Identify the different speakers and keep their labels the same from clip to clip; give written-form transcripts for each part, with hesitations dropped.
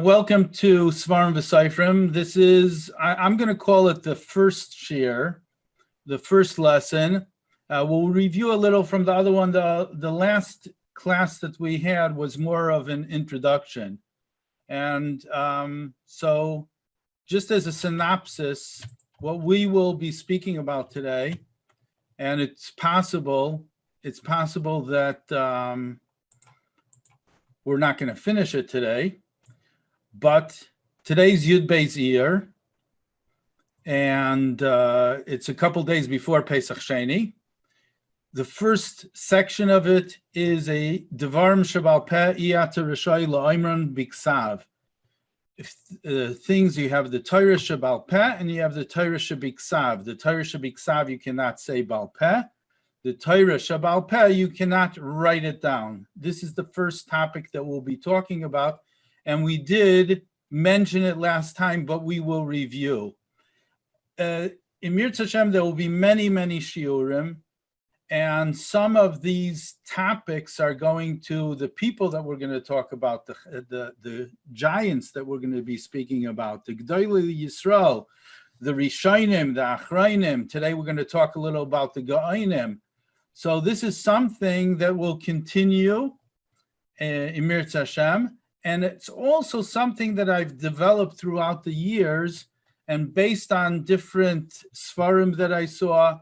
Speaker 1: Welcome to Sefarim VaSofrim. This is, I'm going to call it the first shir, the first lesson. We'll review a little from the other one. The last class that we had was more of an introduction. And so just as a synopsis, what we will be speaking about today, and it's possible that we're not going to finish it today. But today's Yud Beis Iyar, and it's a couple days before Pesach Sheni. The first section of it is a Devarim Sheba'al Peh Iyata Rishai La'imran Biksav. Things you have the Torah Sheba'al Peh and you have the Torah Shebiksav. The Torah Shebiksav you cannot say Ba'al Peh. The Torah Sheba'al Peh you cannot write it down. This is the first topic that we'll be talking about. And we did mention it last time, but we will review. In Mirz Hashem, there will be many, many shiurim, and some of these topics are going to the people that we're going to talk about, the giants that we're going to be speaking about, the G'dolei Yisrael, the Rishonim, the Achrayim. Today we're going to talk a little about the Ga'onim. So this is something that will continue in Mirz Hashem. And it's also something that I've developed throughout the years, and based on different Sfarim that I saw,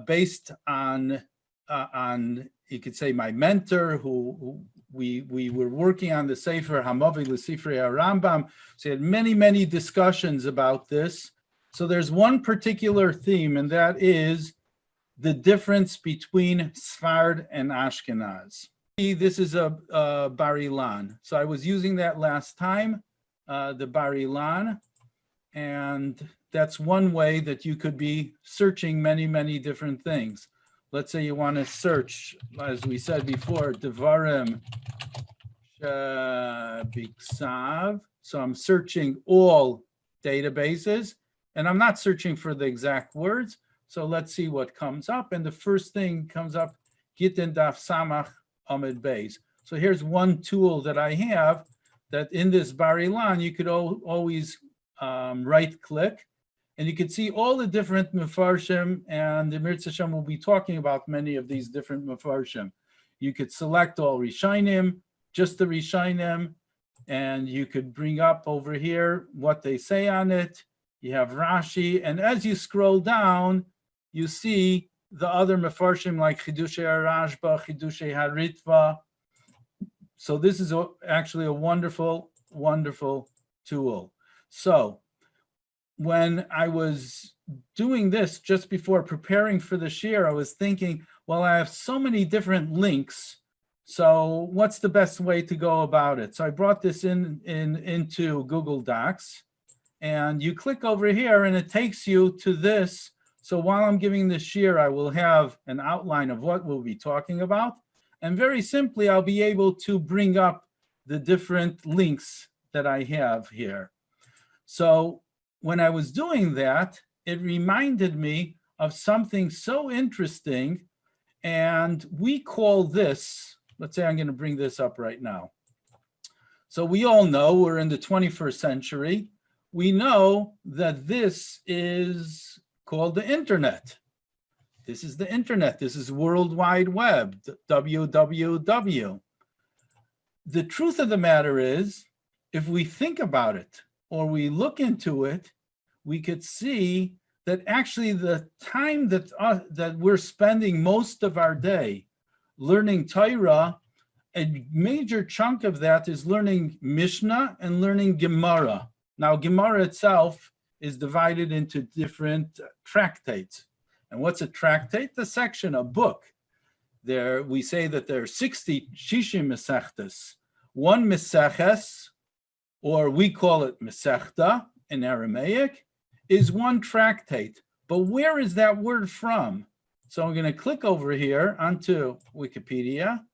Speaker 1: based on you could say my mentor, who we were working on the Sefer Hamavah Lesipri Rambam. So we had many discussions about this. So there's one particular theme, and that is the difference between Sfard and Ashkenaz. This is a Bar Ilan. So I was using that last time, the Bar Ilan, and that's one way that you could be searching many different things. Let's say you want to search, as we said before, Devarim Biksav. So I'm searching all databases, and I'm not searching for the exact words. So let's see what comes up. And the first thing comes up, Gittin Daf Samach Amid Beis. So here's one tool that I have, that in this Bar Ilan you could always right click, and you could see all the different mefarshim, and the Mirz Hashem will be talking about many of these different mefarshim. You could select all Rishonim, just the Rishonim, and you could bring up over here what they say on it. You have Rashi, and as you scroll down, you see the other mefarshim like Chidushei HaRashba, Chidushei HaRitva. So this is actually a wonderful tool. So when I was doing this just before preparing for the shir, I was thinking, well, I have so many different links. So what's the best way to go about it? So I brought this into Google Docs, and you click over here and it takes you to this. So while I'm giving the shir, I will have an outline of what we'll be talking about. And very simply, I'll be able to bring up the different links that I have here. So when I was doing that, it reminded me of something so interesting. And we call this, let's say I'm going to bring this up right now. So we all know we're in the 21st century. We know that this is called the internet. This is the internet. This is World Wide Web, www. The truth of the matter is, if we think about it or we look into it, we could see that actually the time that we're spending most of our day learning Torah, a major chunk of that is learning Mishnah and learning Gemara. Now, Gemara itself is divided into different tractates. And what's a tractate? The section, a book. There, we say that there are 60 Shishim Mesechtes. One Meseches, or we call it Mesechta in Aramaic, is one tractate. But where is that word from? So I'm going to click over here onto Wikipedia.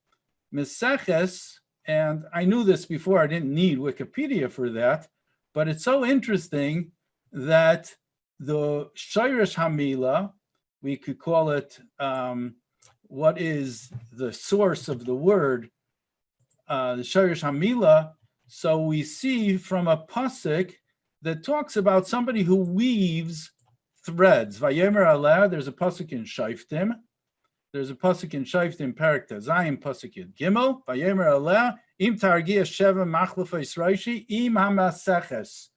Speaker 1: Meseches, and I knew this before, I didn't need Wikipedia for that, but it's so interesting that the Shirish Hamila, we could call it what is the source of the word, the Shirish Hamila. So we see from a pasuk that talks about somebody who weaves threads. Vayemer aleh, there's a pasuk in Shoftim. There's a pasuk in Shoftim, Perek Tazayim, pasuk Yud Gimel. Vayemer aleh, im targia sheva machlefes reishi, im hamaseches.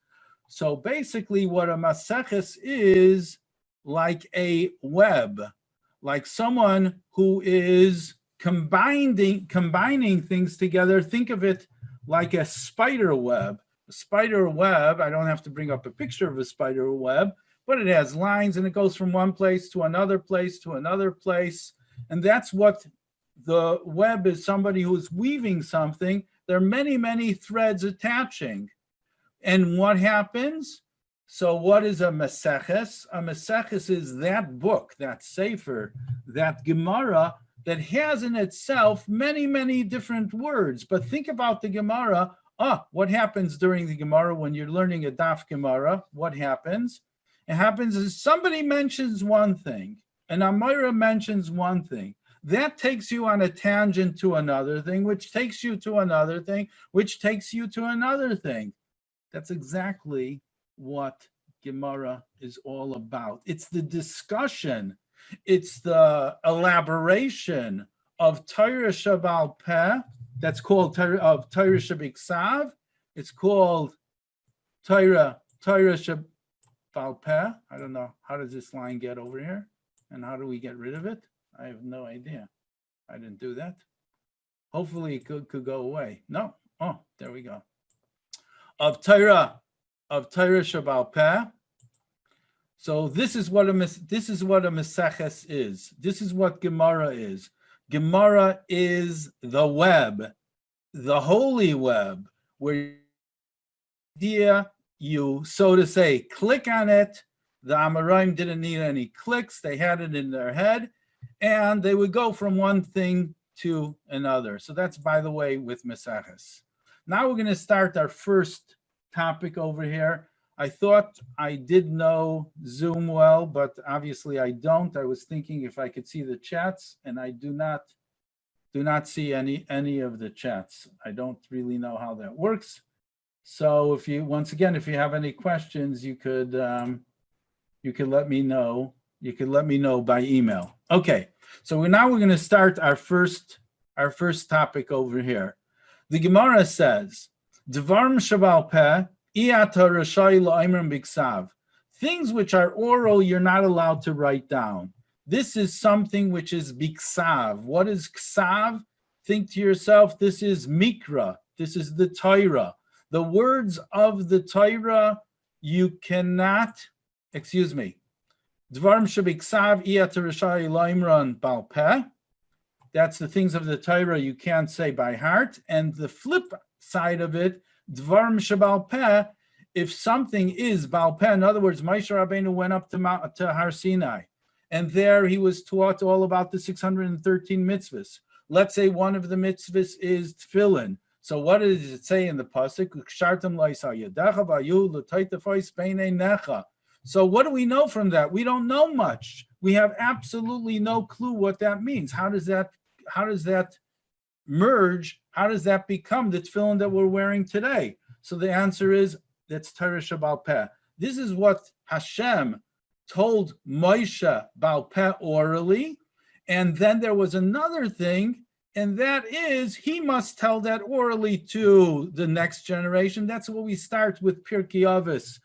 Speaker 1: So basically what a maseches is, like a web, like someone who is combining things together. Think of it like a spider web. A spider web, I don't have to bring up a picture of a spider web, but it has lines and it goes from one place to another place to another place. And that's what the web is, somebody who's weaving something. There are many, many threads attaching. And what happens? So what is a Maseches? A Maseches is that book, that Sefer, that Gemara that has in itself many, many different words. But think about the Gemara. What happens during the Gemara when you're learning a Daf Gemara? What happens? It happens is somebody mentions one thing, and Amira mentions one thing. That takes you on a tangent to another thing, which takes you to another thing, which takes you to another thing. That's exactly what Gemara is all about. It's the discussion. It's the elaboration of Torah Shabbal Peh. That's called Torah of Torah Shabiksav. It's called Torah Shabbal Peh. I don't know. How does this line get over here? And how do we get rid of it? I have no idea. I didn't do that. Hopefully it could go away. No. Oh, there we go. Of Torah Shabbal Peh. So this is what a Maseches is. This is what Gemara is. Gemara is the web, the holy web, where you, so to say, click on it. The Amoraim didn't need any clicks. They had it in their head, and they would go from one thing to another. So that's, by the way, with Maseches. Now we're going to start our first topic over here. I thought I did know Zoom well, but obviously I don't. I was thinking if I could see the chats, and I do not see any of the chats. I don't really know how that works. So if you have any questions, you could let me know. You could let me know by email. Okay, so now we're going to start our first topic over here. The Gemara says, Dvarim Shabbal Peh, things which are oral, you're not allowed to write down. This is something which is biksav. What is ksav? Think to yourself, this is mikra. This is the Torah. The words of the Torah, you cannot, Dvarim shebiksav iyatarashai laimran bal peh. That's the things of the Torah you can't say by heart. And the flip side of it, Dvarim Shabbal Peh, if something is Baal Peh, in other words, Moshe Rabbeinu went up to Har Sinai, and there he was taught all about the 613 mitzvahs. Let's say one of the mitzvahs is tefillin. So what does it say in the pasuk? So what do we know from that? We don't know much. We have absolutely no clue what that means. How does that merge? How does that become the tefillin that we're wearing today? So the answer is that's Torah Shabbal Peh. This is what Hashem told Moshe Baal Peh orally, and then there was another thing, and that is he must tell that orally to the next generation. That's what we start with Pirkei Avos.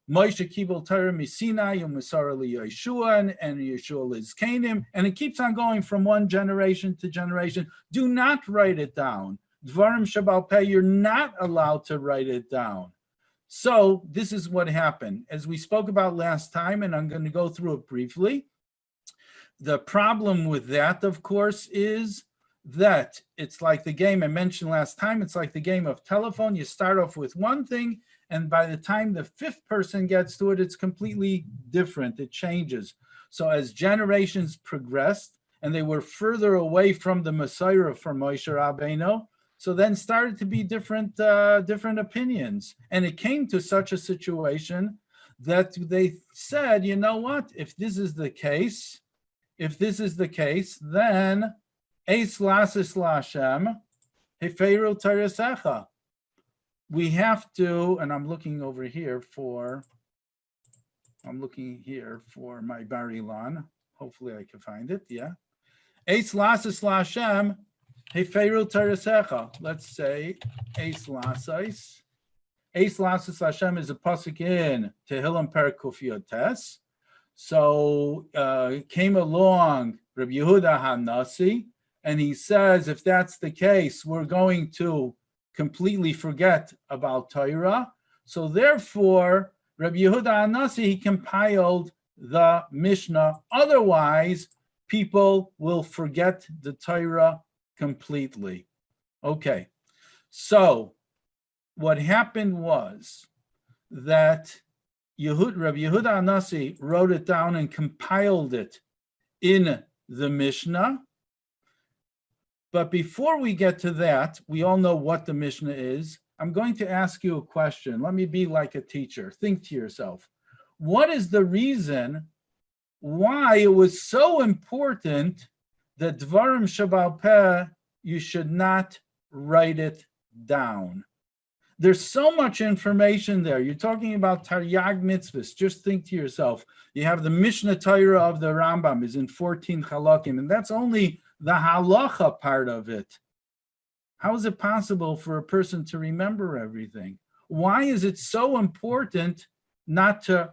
Speaker 1: Moshe kibel Torah misinai u'masara liYeshua, and Yeshua lizkanim, and it keeps on going from one generation to generation. Do not write it down. Dvarim Shabbal Peh, you're not allowed to write it down. So this is what happened. As we spoke about last time, and I'm going to go through it briefly, the problem with that, of course, is that it's like the game I mentioned last time. It's like the game of telephone. You start off with one thing, and by the time the fifth person gets to it, it's completely different. It changes. So as generations progressed, and they were further away from the Messiah from Moshe Rabbeinu, so then started to be different opinions. And it came to such a situation that they said, you know what, if this is the case, then Eis lasis Lashem, Heferu Tarasecha. we have to, and I'm looking here for my Bar-Ilan. Hopefully I can find it, yeah. Eis lasas la'Hashem, heferu tarasecha. Let's say eis lasas. Eis lasas la'Hashem is a pasuk in Tehillim Perek Kuf Yud Tes. So came along Rabbi Yehuda HaNasi, and he says, if that's the case, we're going to completely forget about Torah. So therefore, Rabbi Yehuda HaNasi, he compiled the Mishnah. Otherwise, people will forget the Torah completely. Okay, so what happened was that Rabbi Yehuda HaNasi wrote it down and compiled it in the Mishnah. But before we get to that, we all know what the Mishnah is. I'm going to ask you a question. Let me be like a teacher. Think to yourself, what is the reason why it was so important that Dvarim Sheba'al Peh, you should not write it down? There's so much information there. You're talking about Taryag mitzvahs. Just think to yourself, you have the Mishnah Torah of the Rambam is in 14 halakim, and that's only the halacha part of it. How is it possible for a person to remember everything? Why is it so important not to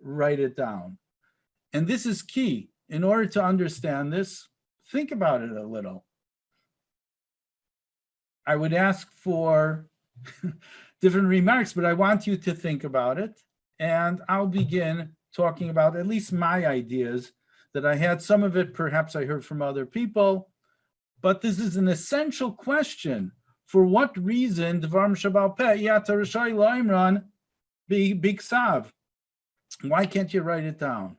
Speaker 1: write it down? And this is key. In order to understand this, think about it a little. I would ask for different remarks, but I want you to think about it. And I'll begin talking about at least my ideas that I had. Some of it perhaps I heard from other people, but this is an essential question. For what reason Dvarim Sheba'al Peh Yata Rashai La'imran Biksav? Why can't you write it down?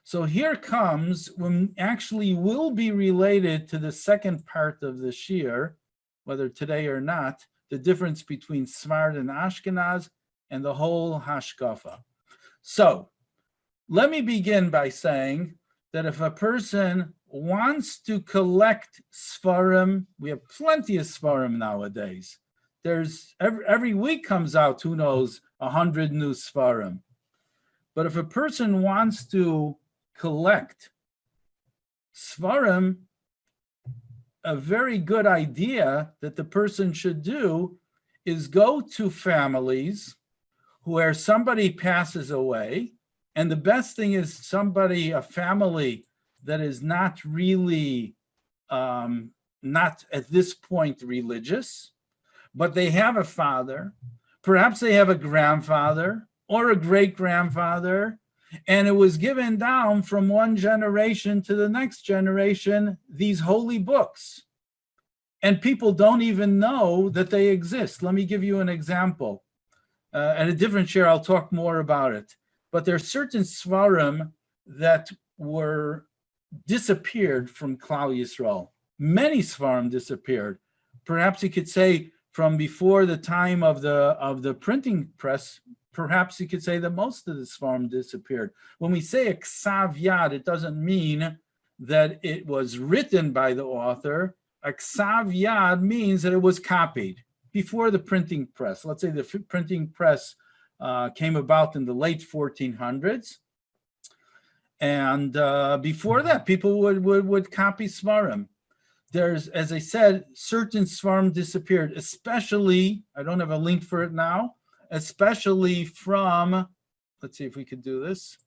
Speaker 1: So here comes when actually will be related to the second part of the shir, whether today or not, the difference between Sfard and Ashkenaz and the whole Hashkafa. So let me begin by saying that if a person wants to collect Sfarim, we have plenty of Sfarim nowadays. There's every week comes out, who knows, 100 new Sfarim. But if a person wants to collect Sfarim, a very good idea that the person should do is go to families where somebody passes away, and the best thing is a family that is not really, not at this point religious, but they have a father, perhaps they have a grandfather or a great-grandfather, and it was given down from one generation to the next generation, these holy books. And people don't even know that they exist. Let me give you an example. At a different share, I'll talk more about it. But there are certain Sfarim that were disappeared from Klal Yisrael. Many Sfarim disappeared. Perhaps you could say from before the time of the printing press, perhaps you could say that most of the Sfarim disappeared. When we say a Ksav Yad, it doesn't mean that it was written by the author. A Ksav Yad means that it was copied before the printing press. Let's say the printing press came about in the late 1400s. And before that, people would copy Sfarim. There's, as I said, certain Sfarim disappeared, especially, I don't have a link for it now, especially from, let's see if we could do this,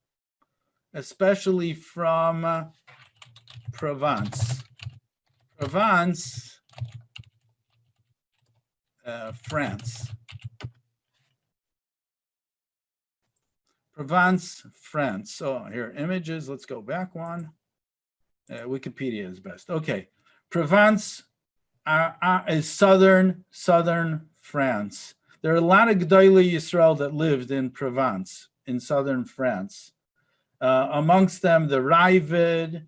Speaker 1: especially from Provence, France. Provence, France. So here, images, let's go back one. Wikipedia is best. Okay, Provence is southern France. There are a lot of Gedolei Yisrael that lived in Provence, in southern France. Amongst them, the Ravid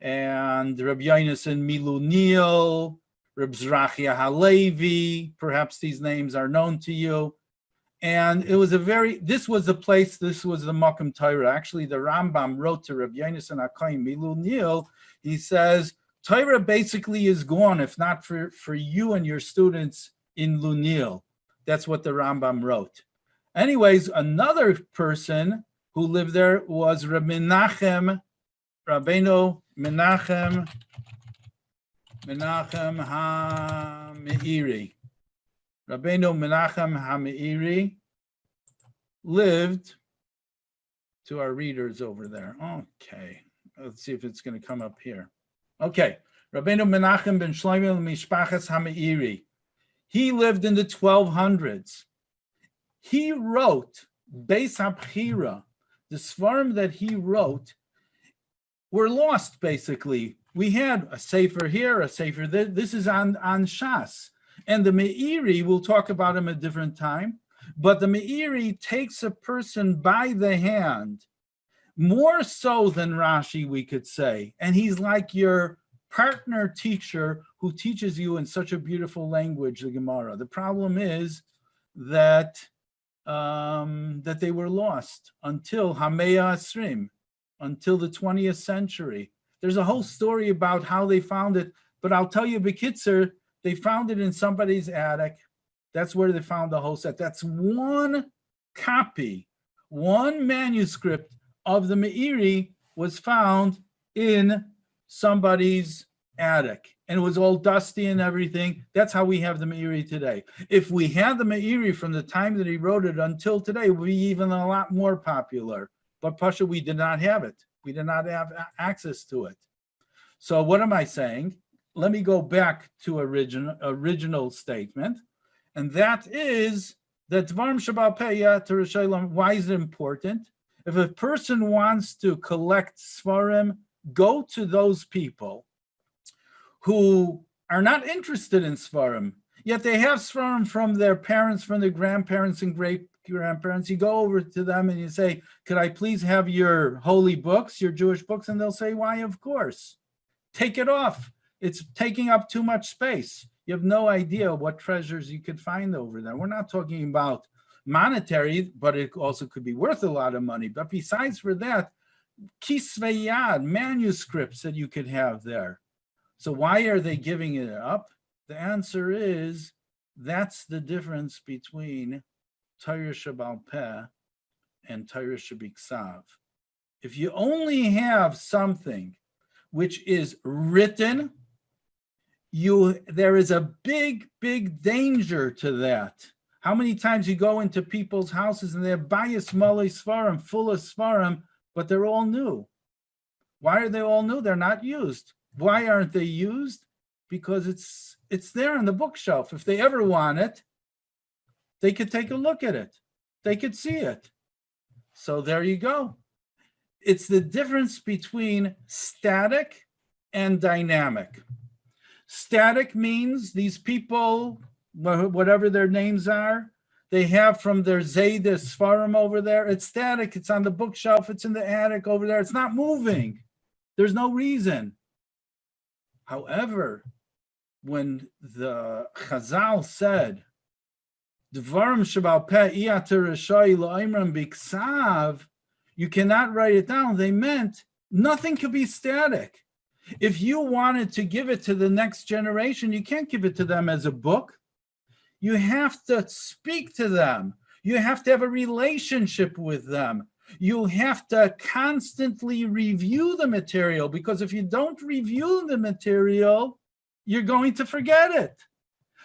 Speaker 1: and Rabbi Yonasan Milunil, Reb Zrachia Halevi, perhaps these names are known to you. And it was this was the Makom Torah. Actually, the Rambam wrote to Reb Yonasan HaKohen Milunil, he says, Torah basically is gone, if not for you and your students in Lunil. That's what the Rambam wrote. Anyways, another person who lived there was Rabbeinu Menachem HaMeiri. Rabbeinu Menachem HaMeiri lived, to our readers over there. Okay, let's see if it's going to come up here. Okay, Rabbeinu Menachem ben Shlomo Mishpachas HaMeiri. He lived in the 1200s. He wrote Beis HaBchira. The Sfarim that he wrote were lost, basically. We had a Sefer here, a Sefer there. This is on Shas. And the Meiri, we'll talk about him a different time, but the Meiri takes a person by the hand, more so than Rashi, we could say. And he's like your partner teacher who teaches you in such a beautiful language, the Gemara. The problem is that that they were lost until Hameya Asrim, until the 20th century. There's a whole story about how they found it, but I'll tell you, Bekitzer, they found it in somebody's attic. That's where they found the whole set. That's one copy, one manuscript of the Meiri was found in somebody's attic, and it was all dusty and everything. That's how we have the Meiri today. If we had the Meiri from the time that he wrote it until today, it would be even a lot more popular. But Pasha, we did not have it. We did not have access to it. So what am I saying? Let me go back to original statement, and that is that Dvarim Sheba'al Peh Torah Shalom. Why is it important? If a person wants to collect Sefarim, go to those people who are not interested in Sefarim, yet they have Sefarim from their parents, from their grandparents and great-grandparents. You go over to them and you say, could I please have your holy books, your Jewish books? And they'll say, why, of course. Take it off. It's taking up too much space. You have no idea what treasures you could find over there. We're not talking about monetary, but it also could be worth a lot of money. But besides for that, kisvei yad, manuscripts that you could have there. So why are they giving it up? The answer is that's the difference between Torah Sheba'al Peh and Torah Shebiksav. If you only have something which is written, there is a big danger to that. How many times you go into people's houses and they're bayis malei Sefarim, full of Sefarim, but they're all new. Why are they all new? They're not used. Why aren't they used? Because it's there on the bookshelf. If they ever want it, they could take a look at it. They could see it. So there you go. It's the difference between static and dynamic. Static means these people, whatever their names are, they have from their Zayda Sefarim over there. It's static. It's on the bookshelf. It's in the attic over there. It's not moving. There's no reason. However, when the Chazal said, Dvarim Sheba'al Peh Torah L'Oimram Biksav, you cannot write it down. They meant nothing could be static. If you wanted to give it to the next generation, you can't give it to them as a book. You have to speak to them. You have to have a relationship with them. You have to constantly review the material, because if you don't review the material, you're going to forget it.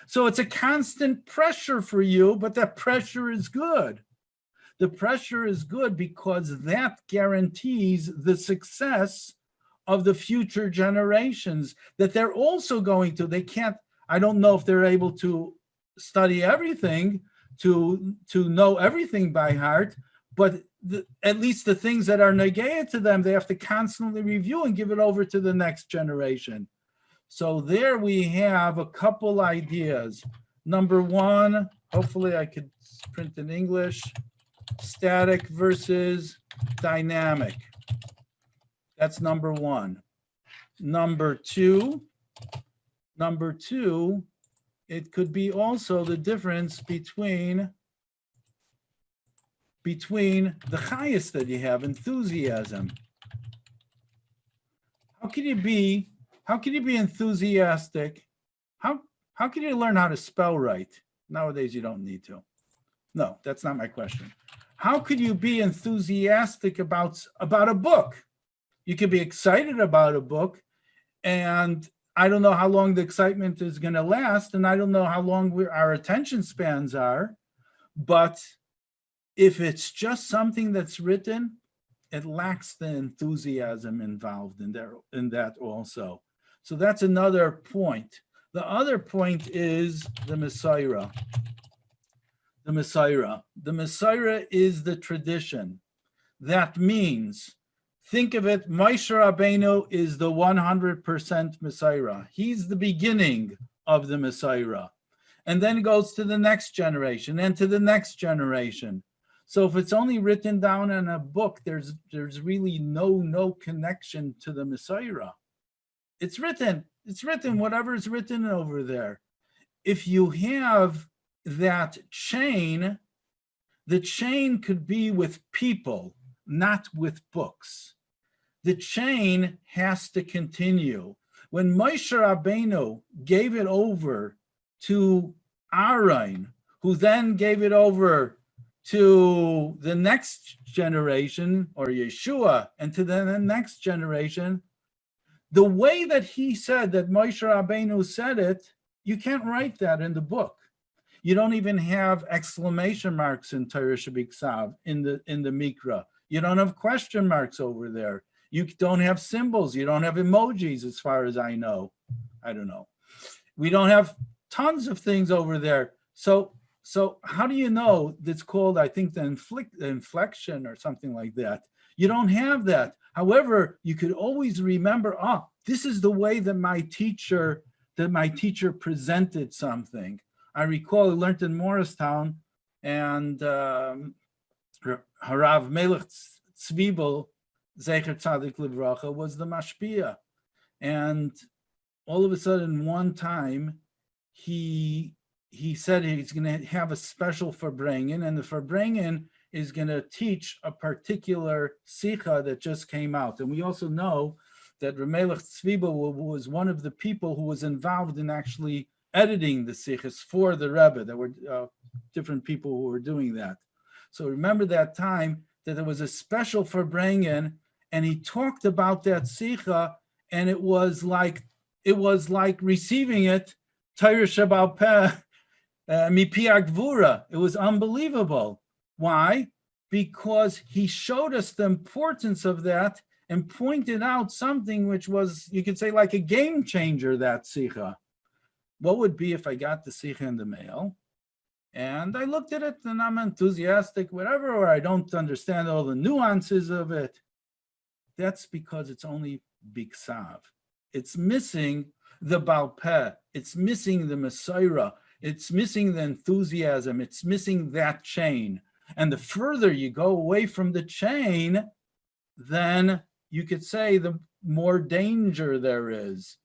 Speaker 1: So it's a constant pressure for you, but that pressure is good. The pressure is good because that guarantees the success of the future generations, that they're also going to, they can't, I don't know if they're able to study everything, to know everything by heart, but at least the things that are negayah to them, they have to constantly review and give it over to the next generation. So there we have a couple ideas. Number one, hopefully I could print in English, static versus dynamic. That's number one. Number two, it could be also the difference between the chayas that you have, enthusiasm. How can you be enthusiastic? How can you learn how to spell right? Nowadays, you don't need to. No, that's not my question. How could you be enthusiastic about a book? You could be excited about a book, and I don't know how long the excitement is going to last, and I don't know how long our attention spans are, but if it's just something that's written, it lacks the enthusiasm involved in that also. So that's another point. The other point is the Messiah. The Messiah is the tradition. That means, think of it, Moshe Rabbeinu is the 100% Messiah. He's the beginning of the Messiah. And then it goes to the next generation and to the next generation. So if it's only written down in a book, there's really no connection to the Messiah. It's written, whatever is written over there. If you have that chain, the chain could be with people, not with books. The chain has to continue. When Moshe Rabbeinu gave it over to Aaron, who then gave it over to the next generation, or Yeshua, and to the next generation, the way that he said that Moshe Rabbeinu said it, you can't write that in the book. You don't even have exclamation marks in Torah Shebiksav, in the Mikra. You don't have question marks over there. You don't have symbols. You don't have emojis, as far as I know. I don't know. We don't have tons of things over there. So how do you know that's called, I think, the inflection or something like that? You don't have that. However, you could always remember, this is the way that my teacher presented something. I recall I learned in Morristown, and Harav Melech Tzvibel, Zecher Tzadik Livracha, was the mashpia. And all of a sudden, one time, he said he's going to have a special Farbrengen, and the Farbrengen is going to teach a particular sikha that just came out. And we also know that Melech Tzvibel was one of the people who was involved in actually editing the sikhs for the Rebbe. There were different people who were doing that. So remember that time that there was a special Farbrengen, and he talked about that sikha, and it was like receiving it, Torah Sheba'al Peh, Mipi Agvura. It was unbelievable. Why? Because he showed us the importance of that and pointed out something which was, you could say, like a game changer, that sikha. What would be if I got the sikha in the mail and I looked at it and I'm enthusiastic, whatever, or I don't understand all the nuances of it? That's because it's only biksav. It's missing the Baal Peh. It's missing the Messiah. It's missing the enthusiasm. It's missing that chain. And the further you go away from the chain, then you could say the more danger there is.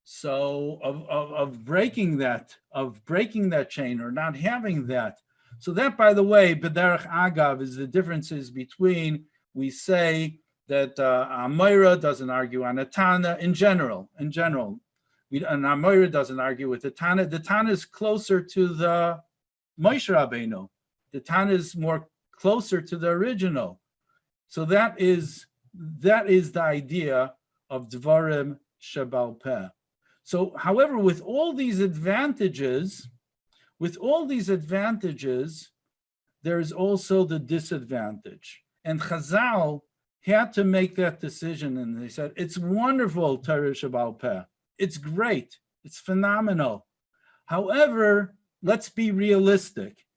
Speaker 1: So of breaking that chain or not having that. So that, by the way, B'derech Agav, is the differences between, we say that Amoira doesn't argue on a Tana in general. And Amoira doesn't argue with the Tana. The Tana is closer to the Moshe Rabbeinu. The Tana is more closer to the original. So that is the idea of Dvarim Sheba'al Peh. So, however, with all these advantages, there is also the disadvantage. And Chazal had to make that decision, and they said, it's wonderful, Torah Sheba'al Peh. It's great. It's phenomenal. However, let's be realistic.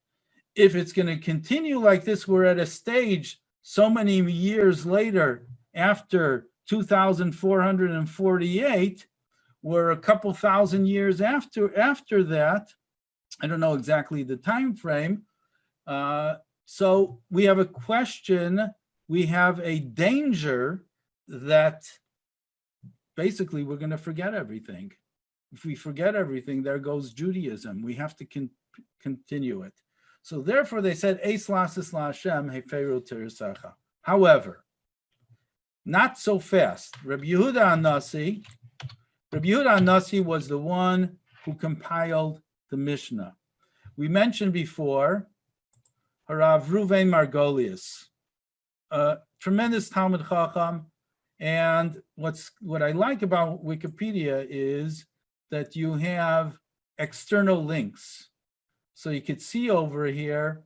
Speaker 1: If it's going to continue like this, we're at a stage so many years later, after 2448, we're a couple thousand years after that. I don't know exactly the time frame. So we have a question, we have a danger that basically we're going to forget everything. If we forget everything, there goes Judaism. We have to continue it. So therefore they said, Eis lasis la Hashem heferu tirisacha. However, not so fast. Rabbi Yehuda Anasi was the one who compiled the Mishnah. We mentioned before, Harav Ruvain Margolius, tremendous Talmud Chacham. And what I like about Wikipedia is that you have external links. So you could see over here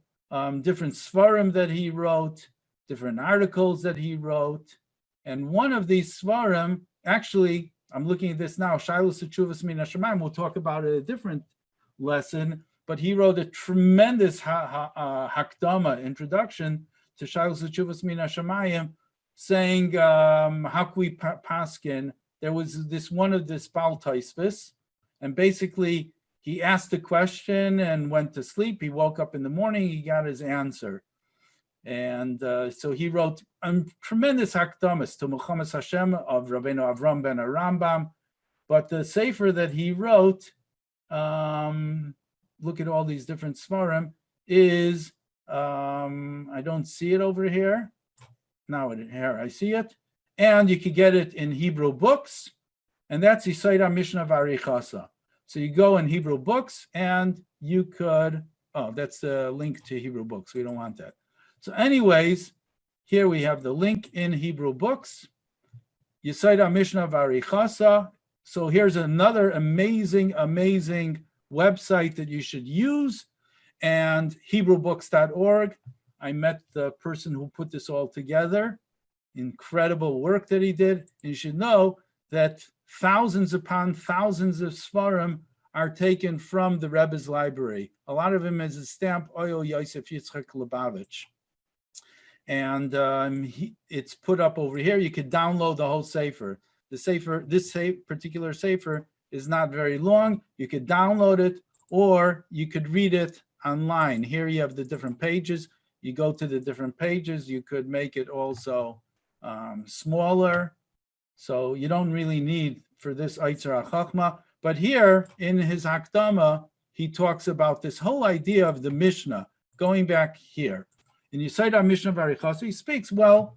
Speaker 1: different Sfarim that he wrote, different articles that he wrote. And one of these Sfarim, actually, I'm looking at this now, Shiloh Setshuvas Min HaShamayim, we'll talk about it a different lesson, but he wrote a tremendous Hakdama, introduction to Shiloh Setshuvas Min HaShamayim, saying, how can we paskin? There was this one of this Baal Taisvis, and basically he asked a question and went to sleep. He woke up in the morning, he got his answer. And so he wrote tremendous hakdamas to Muhammad's Hashem of Rabbeinu Avram ben Rambam. But the sefer that he wrote, look at all these different Sfarim, is, I don't see it over here. Now here I see it. And you could get it in Hebrew books. And that's Yisayda Mishnah Varichasa. So you go in Hebrew books and you could, that's the link to Hebrew books. We don't want that. So anyways, here we have the link in Hebrew books, Yisayda Mishnah Varichasa. So here's another amazing website that you should use, and HebrewBooks.org. I met the person who put this all together. Incredible work that he did. And you should know that thousands upon thousands of Sfarim are taken from the Rebbe's library. A lot of them is a stamp, Oyo Yosef Yitzchak Lubavitch. And it's put up over here. You could download the whole sefer. This particular sefer is not very long. You could download it, or you could read it online. Here you have the different pages. You go to the different pages. You could make it also smaller. So you don't really need for this Eitzer HaChachma. But here in his Hakdama, he talks about this whole idea of the Mishnah, going back here. In Yisayda Mishnah Varichasa, he speaks, well,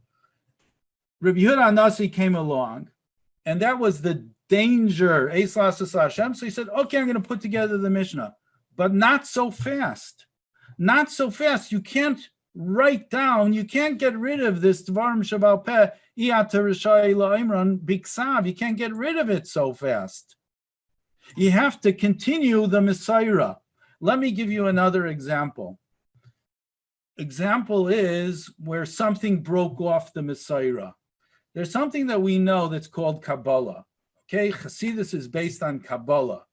Speaker 1: Rabbi Yehuda Anasi came along, and that was the danger, Eis Lasas Hashem. So he said, okay, I'm going to put together the Mishnah, but not so fast. Not so fast. You can't write down, you can't get rid of this Dvarim Shabal Peh, Iyata Rishai La'imran Biksav. You can't get rid of it so fast. You have to continue the Messiah. Let me give you another example. Example is where something broke off the Messiah. There's something that we know that's called Kabbalah. Okay, Hasidus is based on Kabbalah.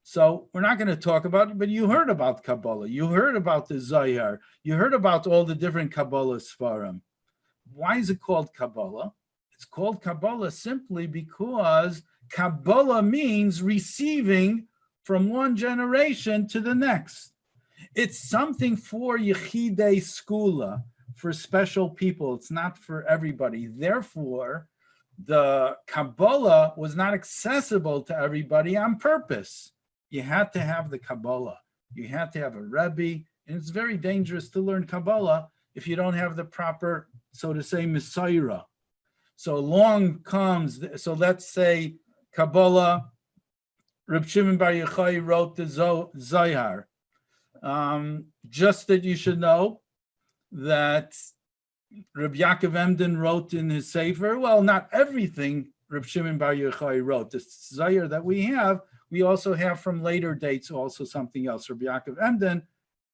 Speaker 1: So we're not going to talk about it, but you heard about Kabbalah. You heard about the Zohar. You heard about all the different Kabbalah Sfarim. Why is it called Kabbalah? It's called Kabbalah simply because Kabbalah means receiving from one generation to the next. It's something for Yechidei Skula, for special people. It's not for everybody. Therefore, the Kabbalah was not accessible to everybody on purpose. You had to have the Kabbalah. You had to have a Rabbi, and it's very dangerous to learn Kabbalah if you don't have the proper, so to say, Messiah. So along comes, so let's say Kabbalah, Reb Shimon Bar Yochai wrote the Zohar. Just that you should know that Reb Yaakov Emden wrote in his Sefer, well, not everything Reb Shimon Bar Yochai wrote. The Zohar that we have, we also have from later dates also something else. Reb Yaakov Emden,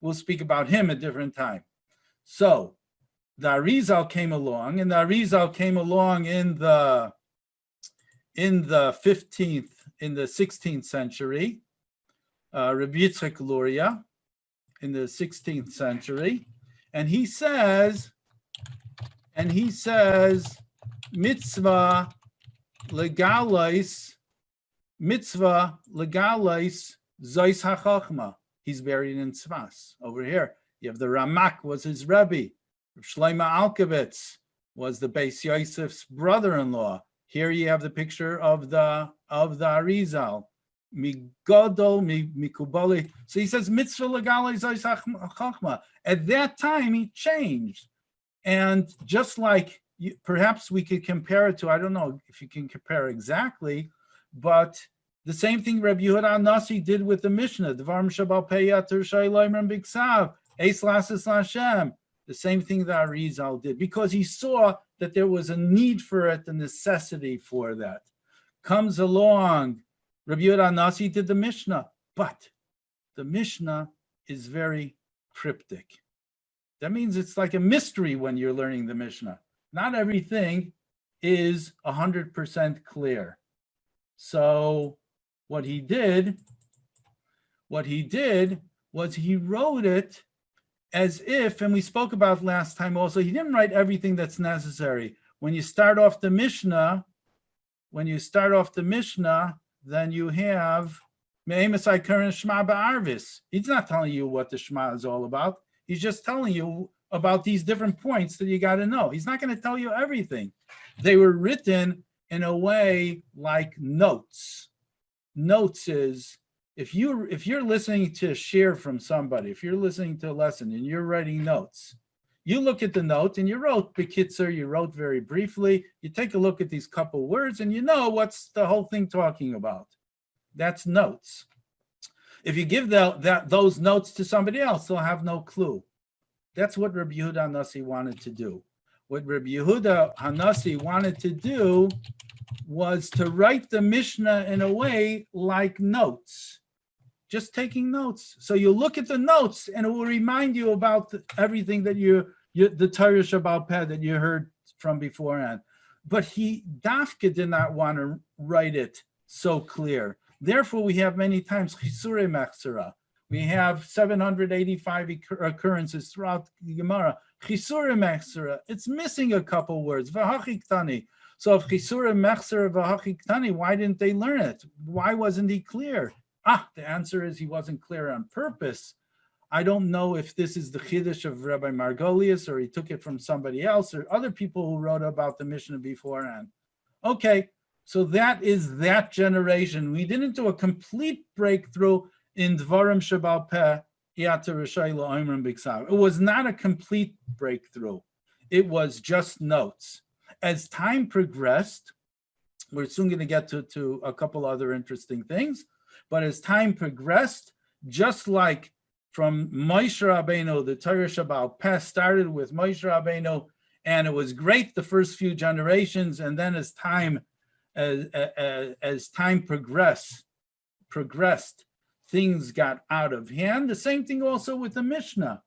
Speaker 1: we'll speak about him at a different time. So the Arizal came along, and the Arizal came along in the 16th century. Rabbi Yitzchak Luria in the 16th century, and he says, mitzvah legalais zois hachachma. He's buried in Tzfas. Over here, you have the Ramak was his Rebbe. Shlomo Alkabetz was the Beis Yosef's brother-in-law. Here you have the picture of the Arizal. Migodol, mikubali. So he says mitzvah legalai zois hachachma. At that time, he changed, and just like perhaps we could compare it to, I don't know if you can compare exactly, but The same thing Rabbi Yehuda Nasi did with the Mishnah. Dvarim Shabal Peyater Shailoimrim Biksav, Eis Lasis Lashem. The same thing that Arizal did, because he saw that there was a need for it, a necessity for that. Comes along, Rabbi Yehuda Nasi did the Mishnah, but the Mishnah is very cryptic. That means it's like a mystery when you're learning the Mishnah. Not everything is 100% clear. So what he did was he wrote it as if, and we spoke about last time also, he didn't write everything that's necessary. When you start off the Mishnah, then you have He's not telling you what the Shema is all about. He's just telling you about these different points that you got to know. He's not going to tell you everything. They were written in a way like notes. Notes is, if you're listening to a share from somebody, if you're listening to a lesson and you're writing notes, you look at the note and you wrote Bekitzer, you wrote very briefly, you take a look at these couple words and you know what's the whole thing talking about. That's notes. If you give those notes to somebody else, they'll have no clue. That's what Rabbi Yehuda Hanasi wanted to do. What Rabbi Yehuda Hanasi wanted to do was to write the Mishnah in a way like notes, just taking notes. So you look at the notes and it will remind you about everything that the Torah Shabbal Peh that you heard from beforehand. But Dafka did not want to write it so clear. Therefore, we have many times Chisure Mechzera. We have 785 occurrences throughout the Gemara. Chisure Mechzera. It's missing a couple words. V'hachiktani. So if Chisure Mechzera v'hachiktani, why didn't they learn it? Why wasn't he clear? The answer is he wasn't clear on purpose. I don't know if this is the Chiddush of Rabbi Margolius or he took it from somebody else or other people who wrote about the Mishnah beforehand. Okay. So that is that generation. We didn't do a complete breakthrough in Dvarim Shabal Peh Yater Rishai La'omrim Biksav. It was not a complete breakthrough. It was just notes. As time progressed, we're soon going to get to a couple other interesting things, but as time progressed, just like from Moshe Rabbeinu, the Torah Shabal Peh started with Moshe Rabbeinu, and it was great the first few generations, and then as time progressed, things got out of hand. The same thing also with the Mishnah,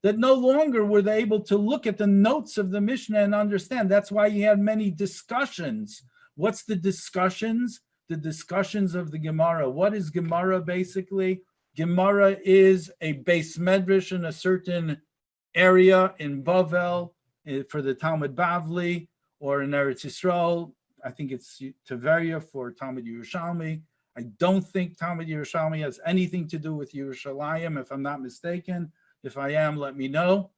Speaker 1: that no longer were they able to look at the notes of the Mishnah and understand. That's why you had many discussions. What's the discussions? The discussions of the Gemara. What is Gemara basically? Gemara is a base medrash in a certain area in Bavel for the Talmud Bavli, or in Eretz Yisrael. I think it's Tveria for Talmud Yerushalmi. I don't think Talmud Yerushalmi has anything to do with Yerushalayim, if I'm not mistaken. If I am, let me know.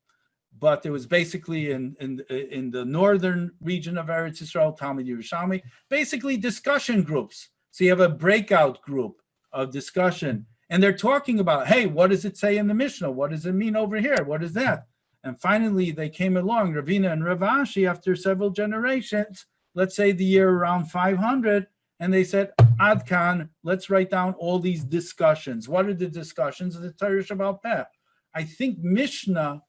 Speaker 1: But it was basically in the northern region of Eretz Yisrael, Talmud Yerushalmi, basically discussion groups. So you have a breakout group of discussion, and they're talking about, hey, what does it say in the Mishnah? What does it mean over here? What is that? And finally, they came along, Ravina and Rav Ashi, after several generations, let's say the year around 500, and they said, Adkan, let's write down all these discussions. What are the discussions of the Torah Shabbal Peh? I think Mishnah,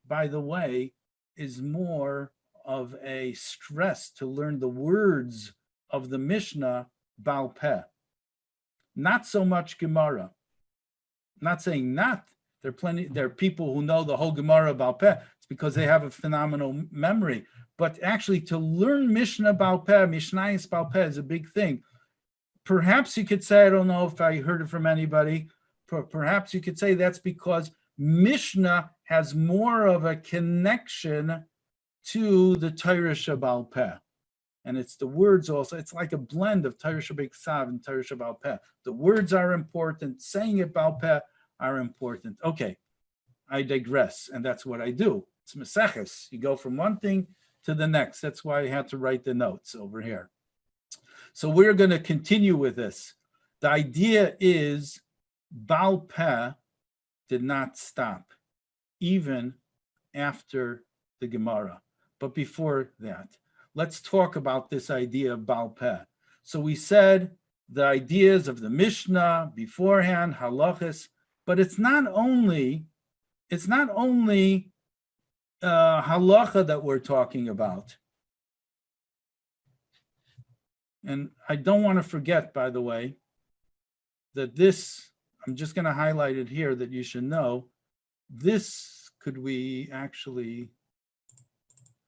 Speaker 1: by the way, is more of a stress to learn the words of the Mishnah Baal Peh. Not so much Gemara. Not saying not. There are people who know the whole Gemara Baal Peh. It's because they have a phenomenal memory. But actually, to learn Mishnah Baal Peh, Mishnayos Baal Peh is a big thing. Perhaps you could say, I don't know if I heard it from anybody, perhaps you could say that's because Mishnah has more of a connection to the Torah Shabbal Peh. And it's the words also. It's like a blend of Torah Shabbat and Torah Shabbal Peh. The words are important. Saying it Baal Peh are important. Okay, I digress, and that's what I do. It's Maseches. You go from one thing to the next. That's why I had to write the notes over here. So we're going to continue with this. The idea is Baal Peh did not stop, even after the Gemara. But before that, let's talk about this idea of Baal Peh. So we said the ideas of the Mishnah beforehand, halachas, but it's not only halacha that we're talking about. And I don't want to forget, by the way, that this, I'm just going to highlight it here that you should know, this could we actually,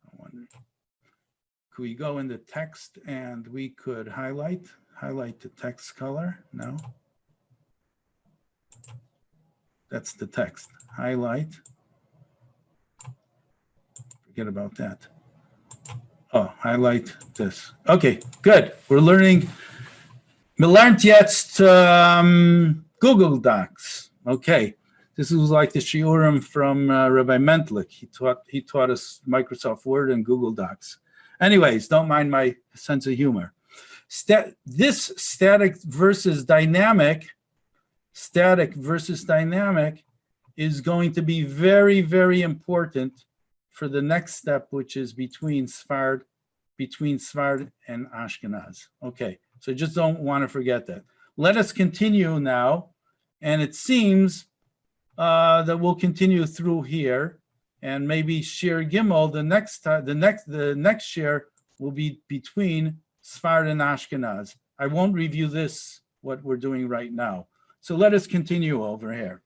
Speaker 1: I wonder, could we go in the text and we could highlight the text color? No. That's the text. Highlight. Forget about that. Oh, highlight this. Okay, good. We're learning. Wir lernt jetzt Google Docs. Okay, this was like the shiurim from Rabbi Mentlik. He taught us Microsoft Word and Google Docs. Anyways, don't mind my sense of humor. This static versus dynamic is going to be very, very important for the next step, which is between Sfard and Ashkenaz. Okay, so just don't want to forget that. Let us continue now, and it seems that we'll continue through here, and maybe Shir Gimel, the next shir will be between Sfard and Ashkenaz. I won't review this, what we're doing right now. So let us continue over here.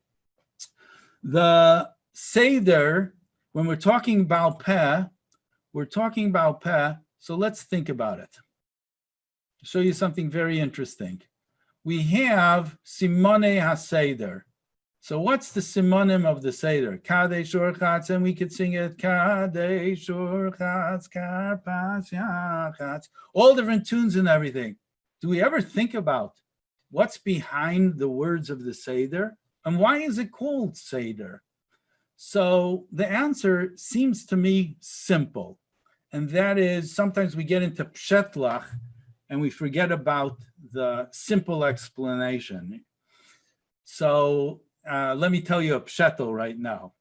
Speaker 1: The Seder, when we're talking about Peh, so let's think about it. I'll show you something very interesting. We have Simone HaSeder. So what's the simonim of the Seder? Kadesh Urchatz, and we could sing it, Kadesh Urchatz, Karpas Yachatz, all different tunes and everything. Do we ever think about what's behind the words of the Seder? And why is it called Seder? So the answer seems to me simple. And that is, sometimes we get into pshetlach and we forget about the simple explanation. So let me tell you a pshetel right now.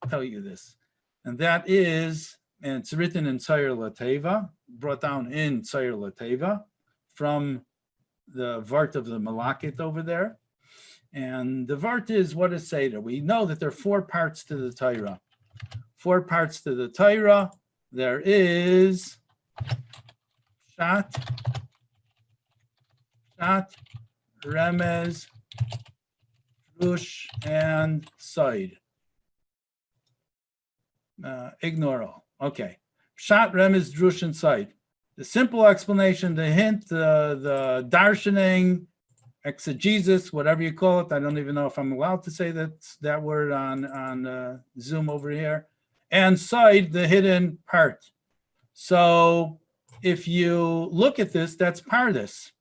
Speaker 1: I'll tell you this. And that is, and it's written in Tzohar Leteiva, brought down in Tzohar Leteiva from the Vart of the Malakit over there. And the Vart is, what is Seder? We know that there are 4 parts to the Torah. 4 parts to the Torah. There is Shat, Remez, Drush, and Side. Ignore all. Okay. Shat, Remez, Drush, and Side. The simple explanation, the hint, the darshaning, exegesis, whatever you call it. I don't even know if I'm allowed to say that word on Zoom over here. And Side, the hidden part. So if you look at this, that's Pardes.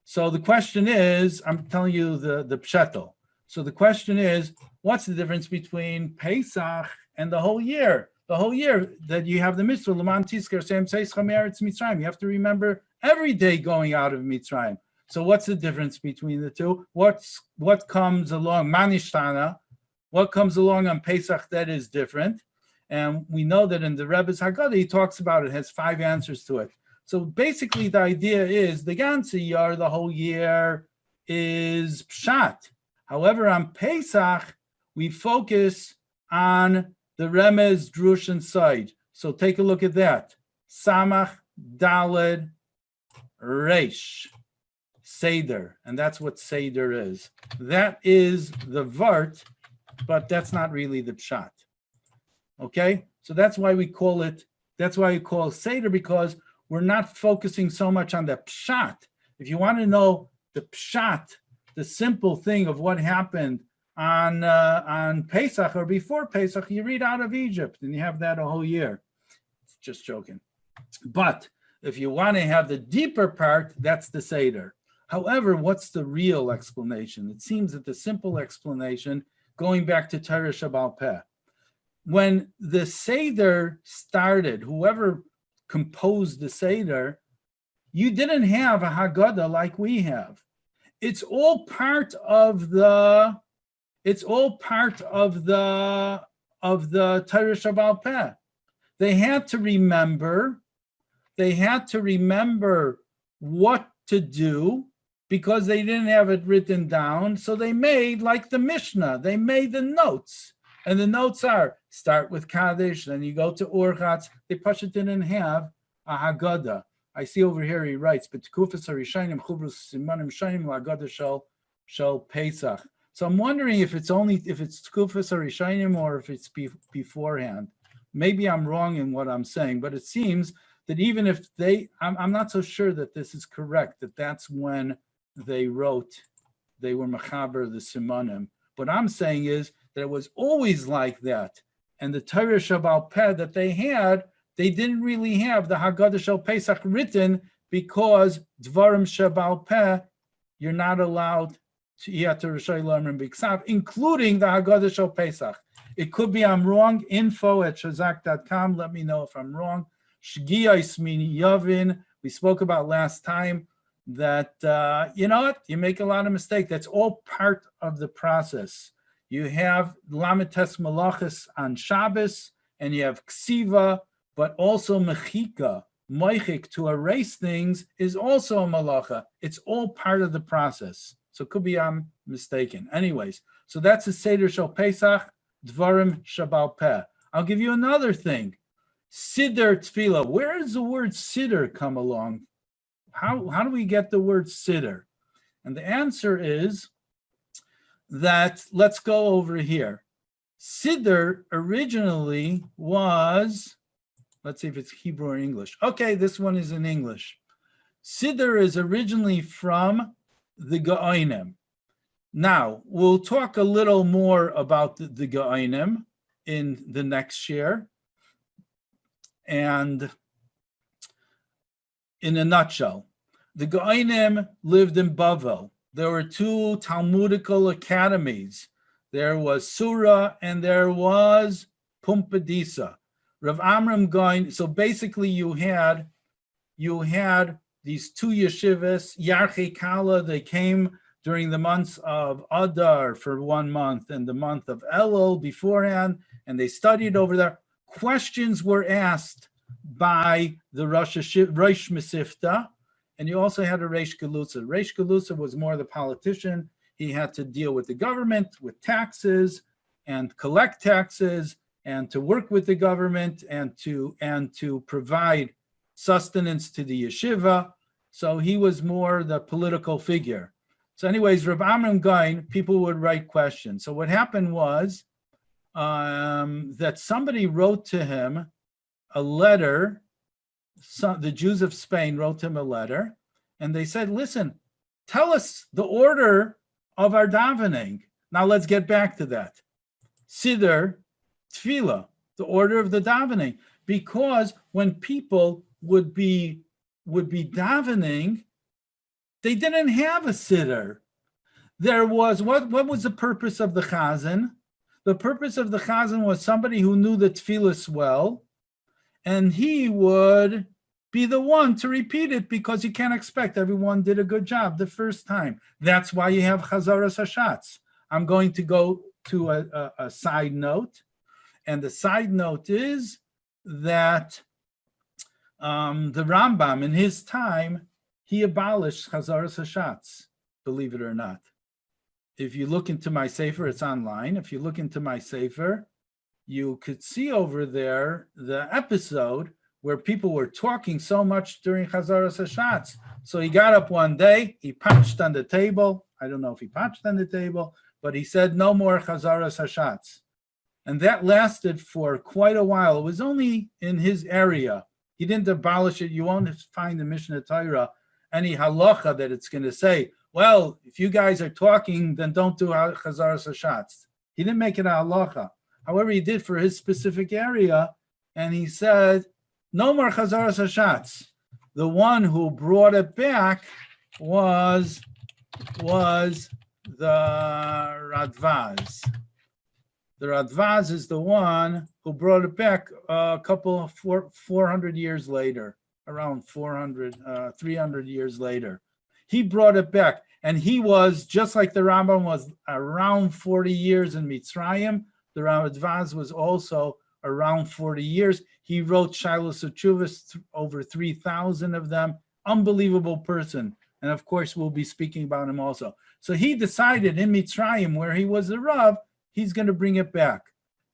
Speaker 1: So the question is, I'm telling you the pshetel. So the question is, what's the difference between Pesach and the whole year? The whole year that you have the mitzvah, L'man Tizkar Shem Tzeischa Me'eretz Mitzrayim. You have to remember every day going out of Mitzrayim. So what's the difference between the two? What comes along, Manishtana, what comes along on Pesach that is different? And we know that in the Rebbe's Haggadah, he talks about it, has 5 answers to it. So basically the idea is the ganze year, the whole year, is Pshat. However, on Pesach, we focus on the Remez, Drush, and Side. So take a look at that. Samach, Daled, Reish, Seder. And that's what Seder is. That is the Vart, but that's not really the Pshat. Okay? So that's why we call it Seder, because we're not focusing so much on the Pshat. If you want to know the Pshat, the simple thing of what happened on Pesach or before Pesach, you read out of Egypt and you have that a whole year. Just joking. But if you want to have the deeper part, that's the Seder. However, what's the real explanation? It seems that the simple explanation, going back to Torah Shabbal Peh, when the Seder started, whoever composed the Seder, you didn't have a Haggadah like we have. It's all part of the Torah Shabbal Peh. They had to remember what to do because they didn't have it written down. So they made like the Mishnah, they made the notes. And the notes are, start with Kaddish, then you go to Urchatz. They push it in and have a Haggadah. I see over here he writes, "B'tkufas harishayim chubrus simanim shayim la'Haggadah shel Pesach." So I'm wondering if it's Tkufas harishayim or if it's beforehand. Maybe I'm wrong in what I'm saying, but it seems that even if I'm not so sure that this is correct, that that's when they were Maxhaber the Simanim. What I'm saying is that it was always like that. And the Torah Shabbal Peh that they had, they didn't really have the Haggadah Shel Pesach written because Dvarim Shabbal Peh, you're not allowed to, including the Haggadah Shel Pesach. It could be I'm wrong. info@shazak.com. Let me know if I'm wrong. Shgia Ismini Yavin. We spoke about last time that, you know what? You make a lot of mistakes. That's all part of the process. You have Lamites Malachis on Shabbos, and you have Ksiva, but also Mechika, Moichik, to erase things, is also a Malacha. It's all part of the process. So it could be I'm mistaken. Anyways, so that's the Seder Shel Pesach, Dvarim Shabbal Peh. I'll give you another thing. Siddur Tefillah. Where does the word Siddur come along? How do we get the word Siddur? And the answer is that, let's go over here. Siddur originally was, let's see if it's Hebrew or English. Okay, this one is in English. Siddur is originally from the Geonim. Now, we'll talk a little more about the Geonim in the next share. And in a nutshell, the Geonim lived in Bavel. There were two Talmudical academies. There was Surah and there was Pumbedisa. Rav Amram Gaon. So basically, you had these two yeshivas, Yarchei Kala. They came during the months of Adar for 1 month and the month of Elul beforehand, and they studied over there. Questions were asked by the Rosh Mesifta, and you also had a Reish Galutza. Reish Galutza was more the politician. He had to deal with the government, with taxes, and collect taxes, and to work with the government, and to provide sustenance to the yeshiva. So he was more the political figure. So anyways, Rav Amram Gaon, people would write questions. So what happened was that somebody wrote to him a letter. The Jews of Spain wrote him a letter, and they said, listen, tell us the order of our davening. Now let's get back to that. Siddur, Tefillah, the order of the davening. Because when people would be davening, they didn't have a siddur. There was, what was the purpose of the chazan? The purpose of the chazan was somebody who knew the tefillas well, and he would be the one to repeat it because you can't expect everyone did a good job the first time. That's why you have chazaras hashatz. I'm going to go to a side note, and the side note is that the Rambam in his time, he abolished chazaras hashatz, believe it or not. If you look into my sefer, it's online. If you look into my sefer, you could see over there the episode where people were talking so much during chazaras hashatz. So he got up one day, he punched on the table. I don't know if he punched on the table, but he said, no more chazaras hashatz. And that lasted for quite a while. It was only in his area. He didn't abolish it. You won't find in Mishnah Torah any halacha that it's going to say, well, if you guys are talking, then don't do chazaras hashatz. He didn't make it a halacha. However, he did for his specific area, and he said, no more chazaras hashatz. The one who brought it back was the Radvaz. The Radvaz is the one who brought it back a couple of 400 years later, around 300 years later. He brought it back, and he was, just like the Rambam was around 40 years in Mitzrayim, the Radvaz was also around 40 years. He wrote Shilos Uchuvas, over 3,000 of them. Unbelievable person. And of course, we'll be speaking about him also. So he decided in Mitzrayim, where he was the Rav, he's going to bring it back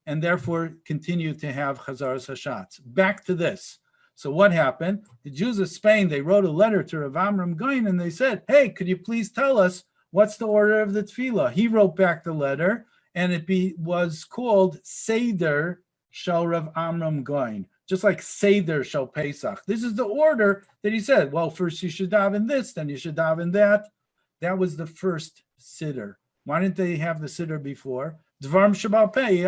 Speaker 1: and therefore continue to have Chazaras Hashatz. Back to this. So what happened? The Jews of Spain, they wrote a letter to Rav Amram Goin and they said, hey, could you please tell us what's the order of the tefillah? He wrote back the letter and it was called Seder Shel Rav Amram Goin, just like Seder Shel Pesach. This is the order that he said, well, first you should daven this, then you should daven that. That was the first siddur. Why didn't they have the siddur before? Dvarim Sheba'al Peh,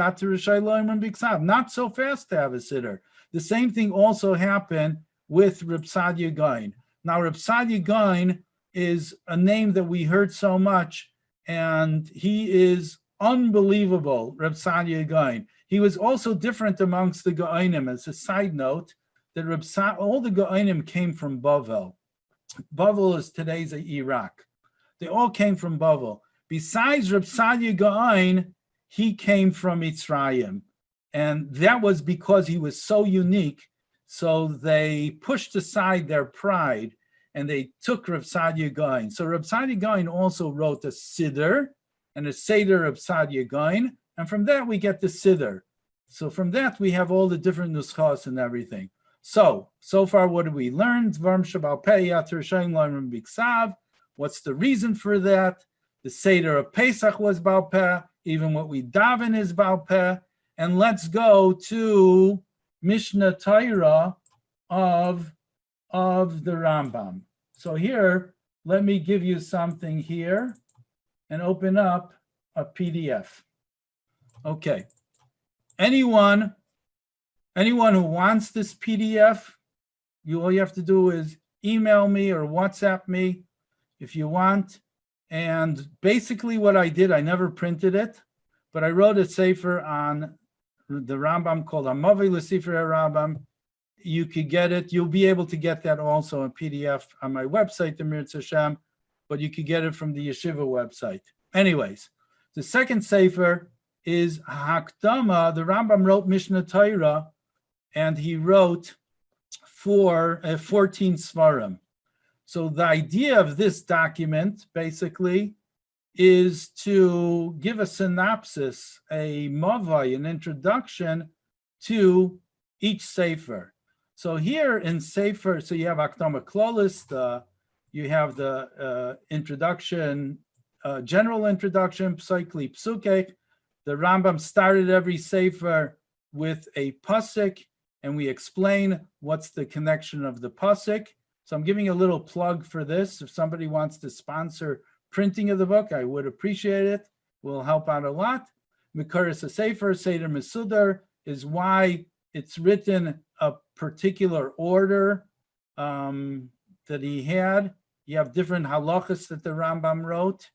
Speaker 1: not so fast to have a siddur. The same thing also happened with Reb Sadia Gaon. Now, Reb Sadia Gaon is a name that we heard so much, and he is unbelievable, Reb Sadia Gaon. He was also different amongst the Gaonim. As a side note, that all the Gaonim came from Bavel. Bavel is today's Iraq. They all came from Bavel. Besides Reb Sadia Gaon, he came from Mitzrayim. And that was because he was so unique. So they pushed aside their pride and they took Reb Sadia Gaon. So Reb Sadia Gaon also wrote a Siddur and a Seder Reb Sadia Gaon. And from that we get the Siddur. So from that we have all the different nuschos and everything. So far what did we learn? What's the reason for that? The Seder of Pesach was Baal Peh. Even what we daven is Baal Peh. And let's go to Mishnah Torah of the Rambam. So here, let me give you something here and open up a PDF. Okay. Anyone who wants this PDF, all you have to do is email me or WhatsApp me if you want. And basically what I did, I never printed it, but I wrote a sefer on the Rambam called Hamaveh L'Sifrei Rambam. You could get it. You'll be able to get that also in PDF on my website, the Mirz Hashem, but you could get it from the Yeshiva website. Anyways, the second sefer is Hakdama. The Rambam wrote Mishnah Torah, and he wrote 14 Sfarim. So the idea of this document, basically, is to give a synopsis, a mavai, an introduction to each sefer. So here in sefer, so you have Akdama Klolis, you have the introduction, general introduction, Psaikli Psuke. The Rambam started every sefer with a pasuk, and we explain what's the connection of the pasuk. So I'm giving a little plug for this. If somebody wants to sponsor printing of the book, I would appreciate it. Will help out a lot. Mikaris Sefer, Seder Mesudar, is why it's written a particular order that he had. You have different halachas that the Rambam wrote.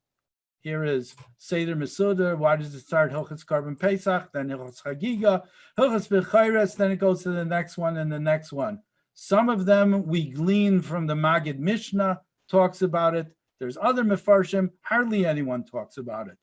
Speaker 1: Here is Seder Mesudar. Why does it start Hilchos Korban Pesach, then Hilchos Chagiga, Hilchos B'chayres, then it goes to the next one and the next one. Some of them we glean from the Magid Mishnah, talks about it. There's other mefarshim, hardly anyone talks about it.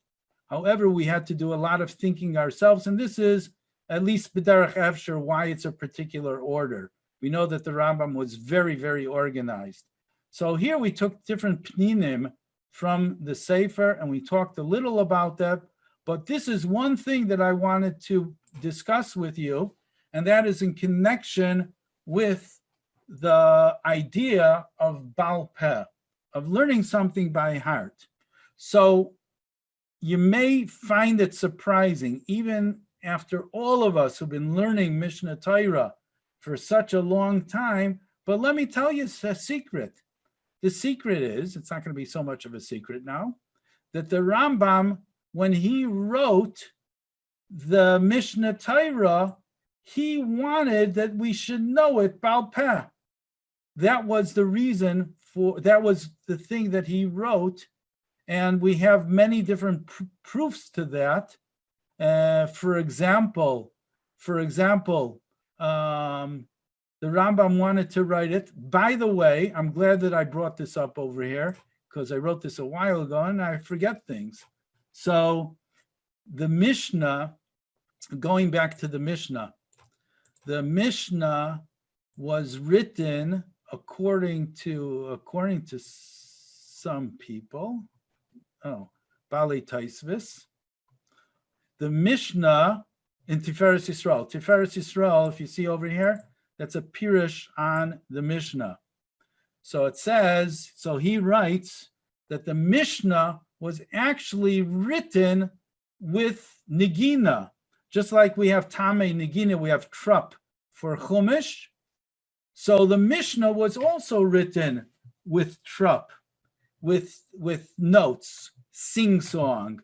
Speaker 1: However, we had to do a lot of thinking ourselves, and this is at least b'derech efshar why it's a particular order. We know that the Rambam was very, very organized. So here we took different pninim from the Sefer, and we talked a little about that. But this is one thing that I wanted to discuss with you, and that is in connection with the idea of Baal Peh, of learning something by heart. So you may find it surprising, even after all of us who've been learning Mishnah Torah for such a long time, but let me tell you a secret. The secret is, it's not going to be so much of a secret now, that the Rambam, when he wrote the Mishnah Torah, he wanted that we should know it Baal Peh. That was the reason that was the thing that he wrote, and we have many different proofs to that. For example, the Rambam wanted to write it. By the way, I'm glad that I brought this up over here because I wrote this a while ago and I forget things. So the Mishnah, going back to the Mishnah was written according to some people. Oh, Bali Taisvis. The Mishnah in Tiferes Yisrael. Tiferes Yisrael, if you see over here, that's a pirush on the Mishnah. So it says, so he writes that the Mishnah was actually written with Nigina. Just like we have Tamei Nigina, we have Trup for Chumash. So the Mishnah was also written with Trup, with notes, sing-song.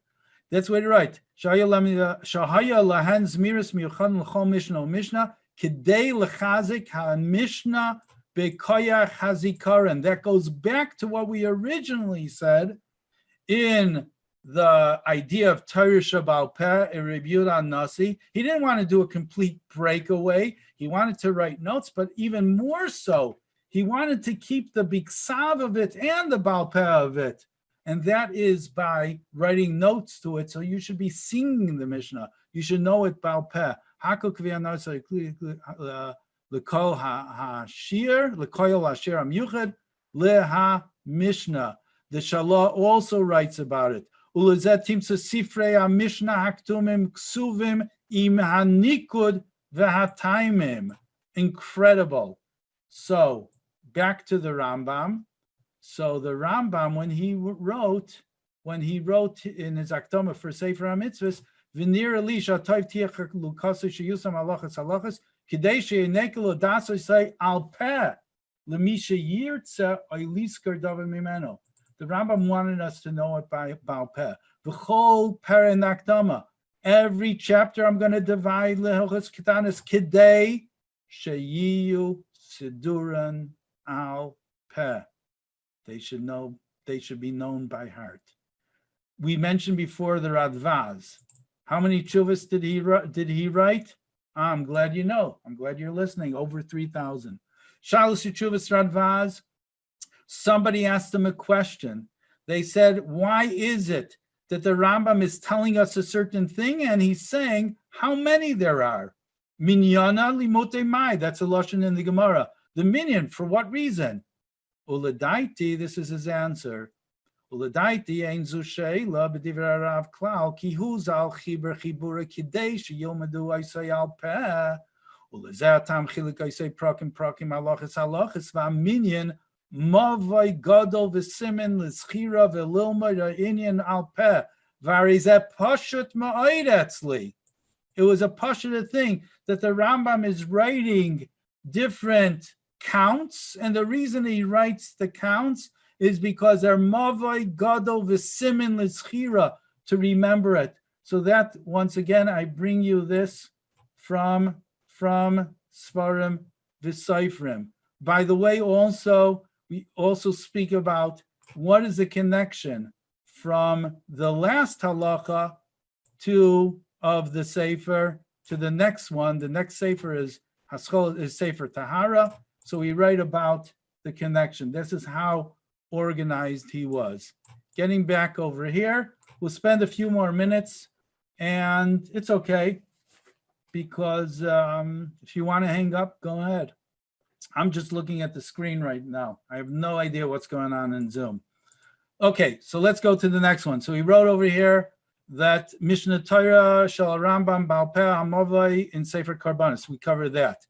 Speaker 1: That's what he writes. Shahaya lahan zmiris miyuchan l'chol Mishnah Mishnah kidei lechazik ha-Mishnah bekoyach hazikaron. That goes back to what we originally said in the idea of Torah Shabbal Peh and Rabbi Yehuda Nasi. He didn't want to do a complete breakaway. He wanted to write notes, but even more so, he wanted to keep the biksav of it and the Baal Peh of it. And that is by writing notes to it. So you should be singing the Mishnah. You should know it Baal Peh. Hakol k'viyah nasa l'kol ha'shir, l'koyol ha'shir ha'myuchad, leha Mishnah. The Shalah also writes about it. Ulezet timsa sifrei ha'mishnah haktumim ksuvim im hanikud v'hataimim. Incredible. So back to the Rambam. So the Rambam, when he wrote in his Akdama for Sefer HaMitzvahs, V'nir Elisha Toiv Tiach Lukasu Sheyusam Halachas Halachas Kidei Sheyenekelo Daso Say Al Peh Lemisha Yirtza Oiliskar Davar Mimeno. The Rambam wanted us to know it by Baal Peh. V'chol Pera in Akdama. Every chapter I'm going to divide Lehilchos Ketanis Kidei Sheyiyu Siduran Al Peh. They should be known by heart. We mentioned before the Radvaz. How many tshuvas did he write? I'm glad you know. I'm glad you're listening. Over 3,000. Shalos tshuvas Radvaz. Somebody asked him a question. They said, why is it that the Rambam is telling us a certain thing and he's saying how many there are? Minyana limote mai. That's a lashon in the Gemara. The minyan, for what reason? Uladaiti, this is his answer. Uladaiti ein zu sheila b'divrei Rav Klal ki hu zal chiber chibura kidei sheyilmadu aisay al peh ulezeh tam chilik aisay prakim halachas v'aminyan mavai gadol v'simin l'schira v'lilma ha'inyan al peh v'arizeh pashut ma'od etzli. It was a pashut thing that the Rambam is writing different counts, and the reason he writes the counts is because they're mavai gadol v'simin l'schira, to remember it. So that, once again, I bring you this from Sfarim VaSofrim. By the way, we also speak about what is the connection from the last halacha of the sefer to the next one. The next sefer is Sefer Tahara. So we write about the connection. This is how organized he was. Getting back over here, we'll spend a few more minutes, and it's okay, because if you want to hang up, go ahead. I'm just looking at the screen right now. I have no idea what's going on in Zoom. Okay, so let's go to the next one. So he wrote over here that Mishnah Torah Shal Rambam Baal Peh HaMavai in Sefer Karbanis. We covered that.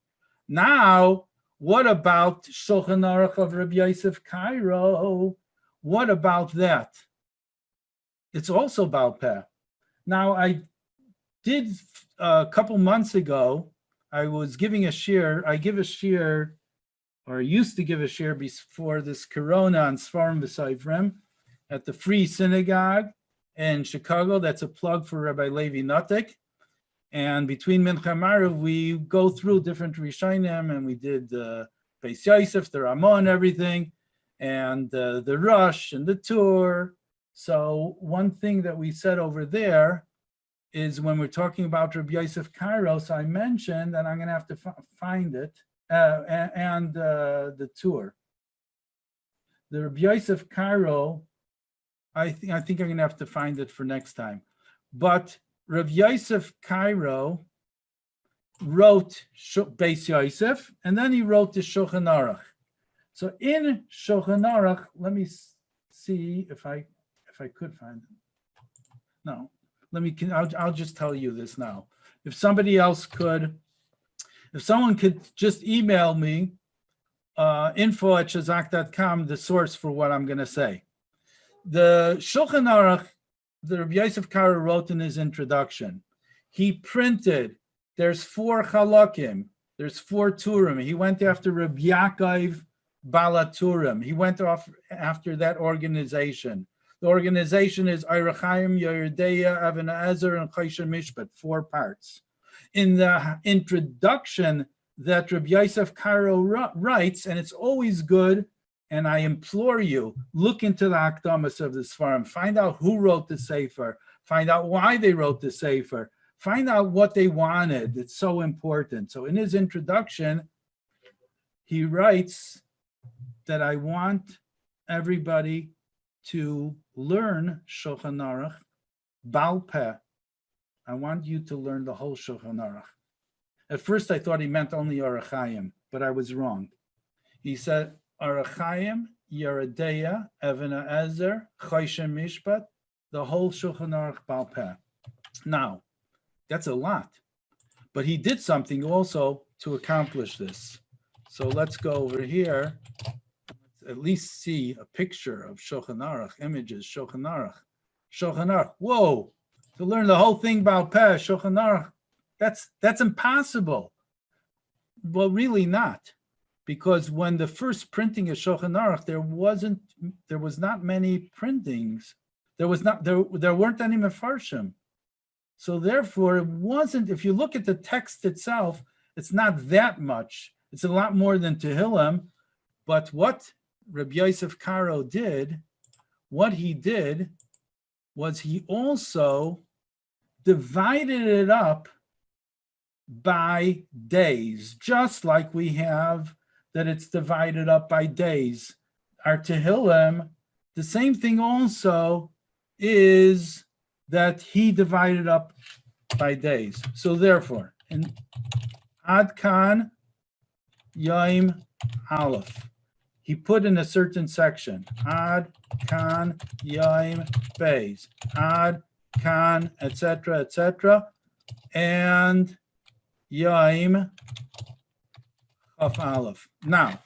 Speaker 1: Now, what about Shulchan Aruch of Rabbi Yosef Cairo? What about that? It's also Baal Peh. Now, I did a couple months ago, I was giving a shir. I give a shir, or I used to give a shir before this Corona on Sfarim VaSofrim at the Free Synagogue in Chicago. That's a plug for Rabbi Levi Notek. And between Mincha and Maariv, we go through different Rishonim, and we did the Beis Yosef, the Ramah, and everything, and the Rush and the Tour. So one thing that we said over there is when we're talking about Rabbi Yosef Kairos, I mentioned, and I'm going to have to find it, and the Tour. The Rabbi Yosef Cairo, I think I'm going to have to find it for next time. But Rav Yosef Cairo wrote Beis Yosef, and then he wrote the Shulchan Aruch. So in Shulchan Aruch, let me see if I could find it. No, I'll just tell you this now. If someone could just email me info@shazak.com, the source for what I'm going to say. The Shulchan Aruch, the Rabbi Yosef Karo wrote in his introduction, he printed, there's 4 halakim, there's 4 turim. He went after Rabbi Yaakov Balaturim. He went off after that organization. The organization is Eirachayim, Yehudeya, Even Ezer, and Choshen Mishpat, 4 parts. In the introduction that Rabbi Yosef Karo writes, and it's always good, and I implore you, look into the Hakdamas of the Sfarim, find out who wrote the Sefer, find out why they wrote the Sefer, find out what they wanted. It's so important. So in his introduction, he writes that I want everybody to learn Shulchan Aruch Baal Peh. I want you to learn the whole Shulchan Aruch. At first, I thought he meant only Arachayim, but I was wrong. He said Arachayim, Yehudeya, Even Ezer, Choshen Mishpat, the whole Shulchan Aruch Baal Peh. Now, that's a lot, but he did something also to accomplish this. So let's go over here. At least see a picture of Shulchan Aruch, images, Shulchan Aruch. Shulchan Aruch, whoa, to learn the whole thing about Peh, Shulchan Aruch, that's impossible. Well, really not, because when the first printing of Shulchan Aruch, there was not many printings. There weren't any mefarshim. So therefore, it wasn't, if you look at the text itself, it's not that much. It's a lot more than Tehillim, but what Rabbi Yosef Karo did, what he did was he also divided it up by days, just like we have that it's divided up by days. Our Tehillim, the same thing also is that he divided up by days. So therefore, in Ad Kan Yom Aleph, he put in a certain section, Ad Kan Yom Beis, Ad Kan, etc., and Yom Chaf Aleph. Now,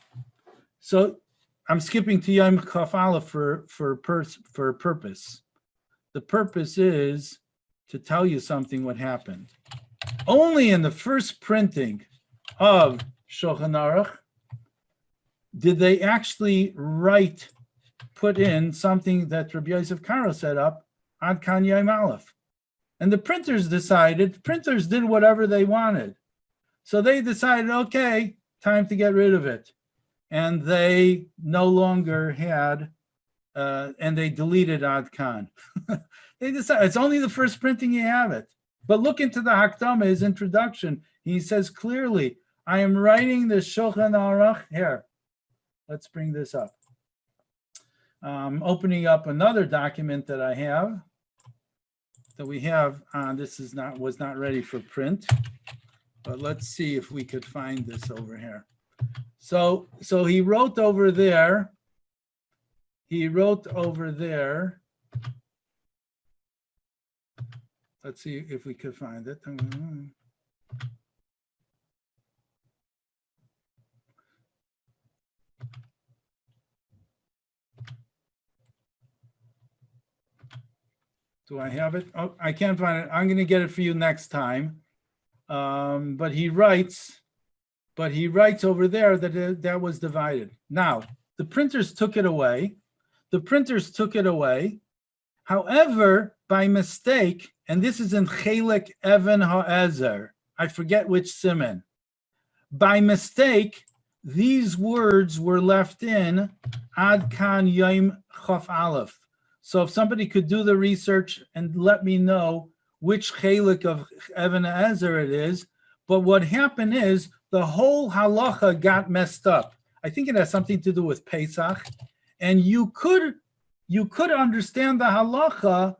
Speaker 1: so I'm skipping to Yom Chaf Aleph for a purpose. The purpose is to tell you something what happened. Only in the first printing of Shulchan Aruch did they actually put in something that Rabbi Yosef Karo set up, Ad Kan Yom Aleph. And the printers did whatever they wanted. So they decided, okay, time to get rid of it. And they no longer had, and they deleted Ad Kan. They decided, it's only the first printing you have it. But look into the Hakdama, his introduction. He says clearly, I am writing the Shulchan Aruch. Here, let's bring this up. Opening up another document that I have, that we have, this was not ready for print, but let's see if we could find this over here. So he wrote over there, let's see if we could find it. Do I have it? Oh, I can't find it. I'm going to get it for you next time. But he writes over there that that was divided. Now, the printers took it away. However, by mistake, and this is in Chelek Even Ha'ezer, I forget which siman. By mistake, these words were left in Ad Kan Yom Chaf Aleph. So if somebody could do the research and let me know which Chelek of Even Ha'ezer it is, but what happened is the whole halacha got messed up. I think it has something to do with Pesach, and you could understand the halacha.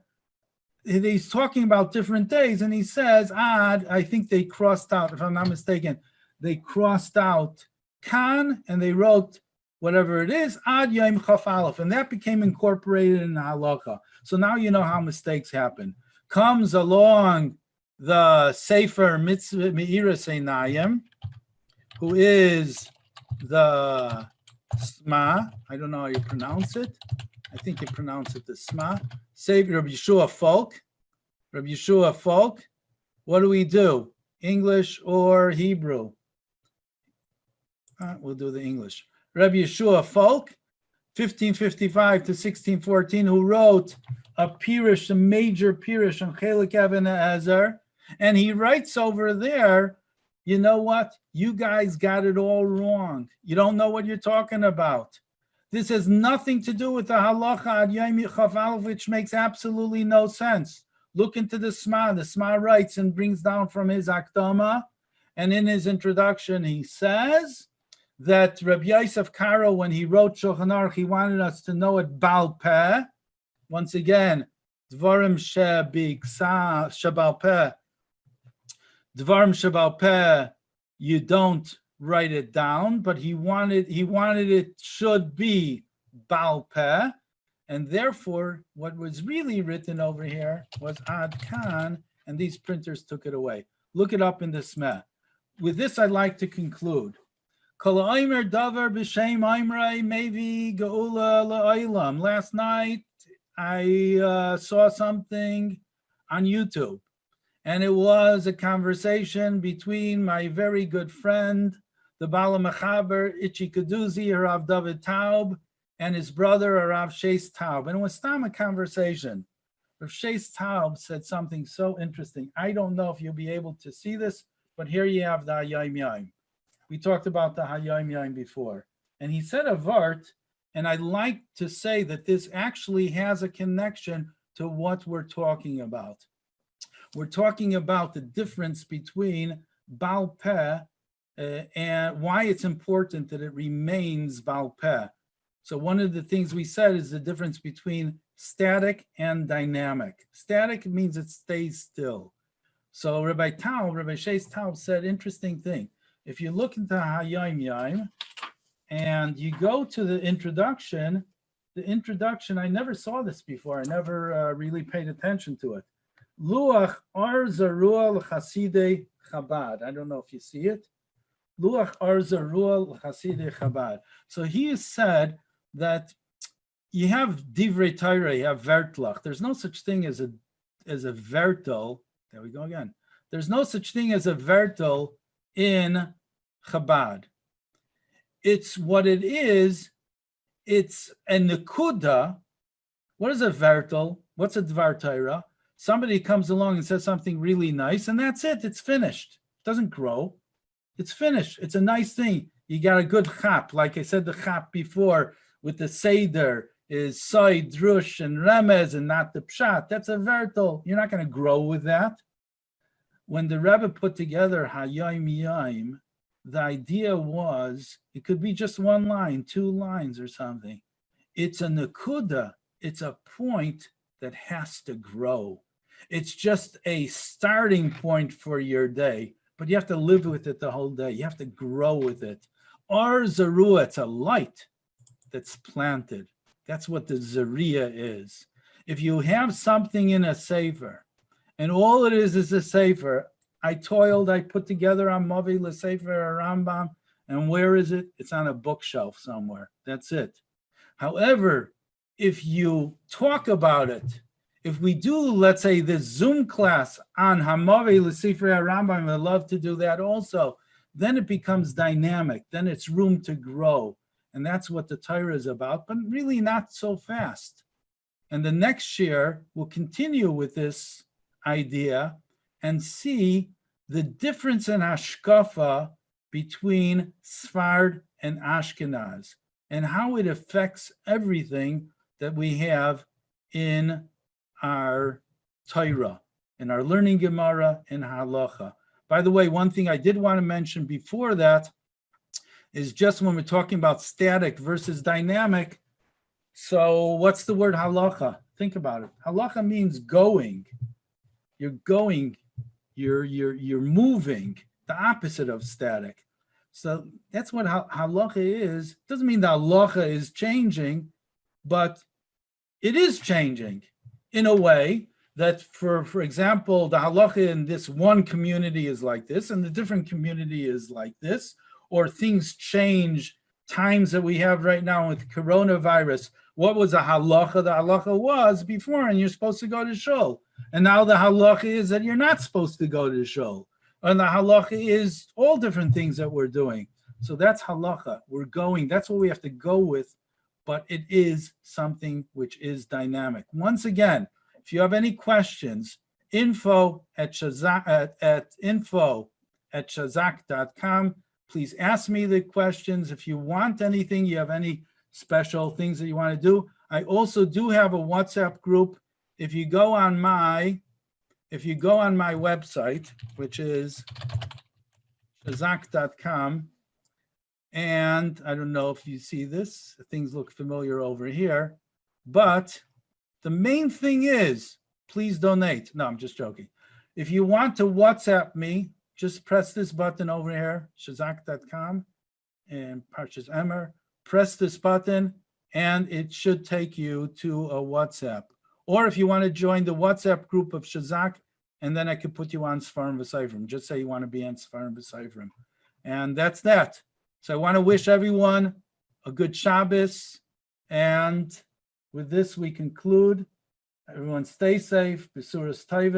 Speaker 1: He's talking about different days, and he says, I think they crossed out, if I'm not mistaken, they crossed out Kan, and they wrote whatever it is, ad yom chaf aleph, and that became incorporated in the halacha. So now you know how mistakes happen. Comes along the Sefer Mitzvah Meiras Einayim, who is the Sma. I don't know how you pronounce it. I think you pronounce it the Sma. Savior Rabbi Yeshua Folk. Rabbi Yeshua Folk. What do we do? English or Hebrew? We'll do the English. Rabbi Yeshua Folk, 1555 to 1614, who wrote a Pirush, a major Pirush on Chelik Even Ezer, and he writes over there, you know what? You guys got it all wrong. You don't know what you're talking about. This has nothing to do with the halacha ad yom chaf aleph, which makes absolutely no sense. Look into the Sma. The Sma writes and brings down from his Akdama, and in his introduction he says that Rabbi Yosef Karo, when he wrote Shulchan Aruch, he wanted us to know it Baal Peh. Once again, Dvarim Shebal Peh. Dvarim Shebal Peh, you don't write it down, but he wanted it should be Baal Peh, and therefore what was really written over here was Ad Kan, and these printers took it away. Look it up in the Smeh. With this, I'd like to conclude. Last night, I saw something on YouTube, and it was a conversation between my very good friend, the Bala Mechaber, Itchi Kaduzi, Rav David Taub, and his brother, Rav Sheis Taub. And it was a conversation. Rav Sheis Taub said something so interesting. I don't know if you'll be able to see this, but here you have the Hayom Yom. We talked about the Hayom Yom before. And he said a vart, and I'd like to say that this actually has a connection to what we're talking about. We're talking about the difference between Baal Peh and why it's important that it remains Baal Peh. So one of the things we said is the difference between static and dynamic. Static means it stays still. So Rabbi Sheis Taub said interesting thing. If you look into Hayom Yom and you go to the introduction, I never saw this before. I never really paid attention to it. Luach Ar Zarua L'Chasidei Chabad. I don't know if you see it. Luach Ar Zarua L'Chasidei Chabad. So he has said that you have Divrei Torah, you have Vertlach. There's no such thing as a Vertel. There we go again. There's no such thing as a Vertel in Chabad. It's what it is. It's a Nekuda. What is a Vertel? What's a Dvar Torah? Somebody comes along and says something really nice, and that's it. It's finished. It doesn't grow. It's finished. It's a nice thing. You got a good chap. Like I said, the chap before with the Seder is Soy, Drush, and Remez, and not the Pshat. That's a Vertel. You're not going to grow with that. When the Rebbe put together Hayom Yom, the idea was it could be just one line, 2 lines or something. It's a Nekuda. It's a point that has to grow. It's just a starting point for your day, but you have to live with it the whole day. You have to grow with it. Ar Zarua, it's a light that's planted. That's what the Zariya is. If you have something in a sefer, and all it is a sefer, I toiled, I put together a Mavi, Le Sefer, a Rambam, and where is it? It's on a bookshelf somewhere. That's it. However, if you talk about it, if we do, let's say, this Zoom class on Hamavi, Le Sefer, a Rambam, I'd love to do that also, then it becomes dynamic. Then it's room to grow. And that's what the Torah is about, but really not so fast. And the next year, we'll continue with this idea and see the difference in Hashkafa between Sfard and Ashkenaz and how it affects everything that we have in our Torah, in our learning Gemara and Halacha. By the way, one thing I did want to mention before that is just when we're talking about static versus dynamic. So what's the word halacha? Think about it. Halacha means going. You're going, you're moving, the opposite of static. So that's what halacha is. Doesn't mean the halacha is changing, but it is changing in a way that, for example, the halacha in this one community is like this, and the different community is like this, or things change. Times that we have right now with coronavirus, what was a halacha? The halacha was before, and you're supposed to go to shul, and now the halacha is that you're not supposed to go to shul, and the halacha is all different things that we're doing. So that's halacha. We're going. That's what we have to go with, but it is something which is dynamic. Once again, if you have any questions, info@shazak.com. Please ask me the questions. If you want anything, you have any special things that you want to do. I also do have a WhatsApp group. If you go on my website, which is shazak.com, and I don't know if you see this, things look familiar over here, but the main thing is, please donate. No, I'm just joking. If you want to WhatsApp me, just press this button over here, shazak.com, and Parshas Emer. Press this button, and it should take you to a WhatsApp. Or if you want to join the WhatsApp group of Shazak, and then I could put you on Sefarim VaSofrim. Just say you want to be on Sefarim VaSofrim. And that's that. So I want to wish everyone a good Shabbos. And with this, we conclude. Everyone stay safe. B'suras Taiva.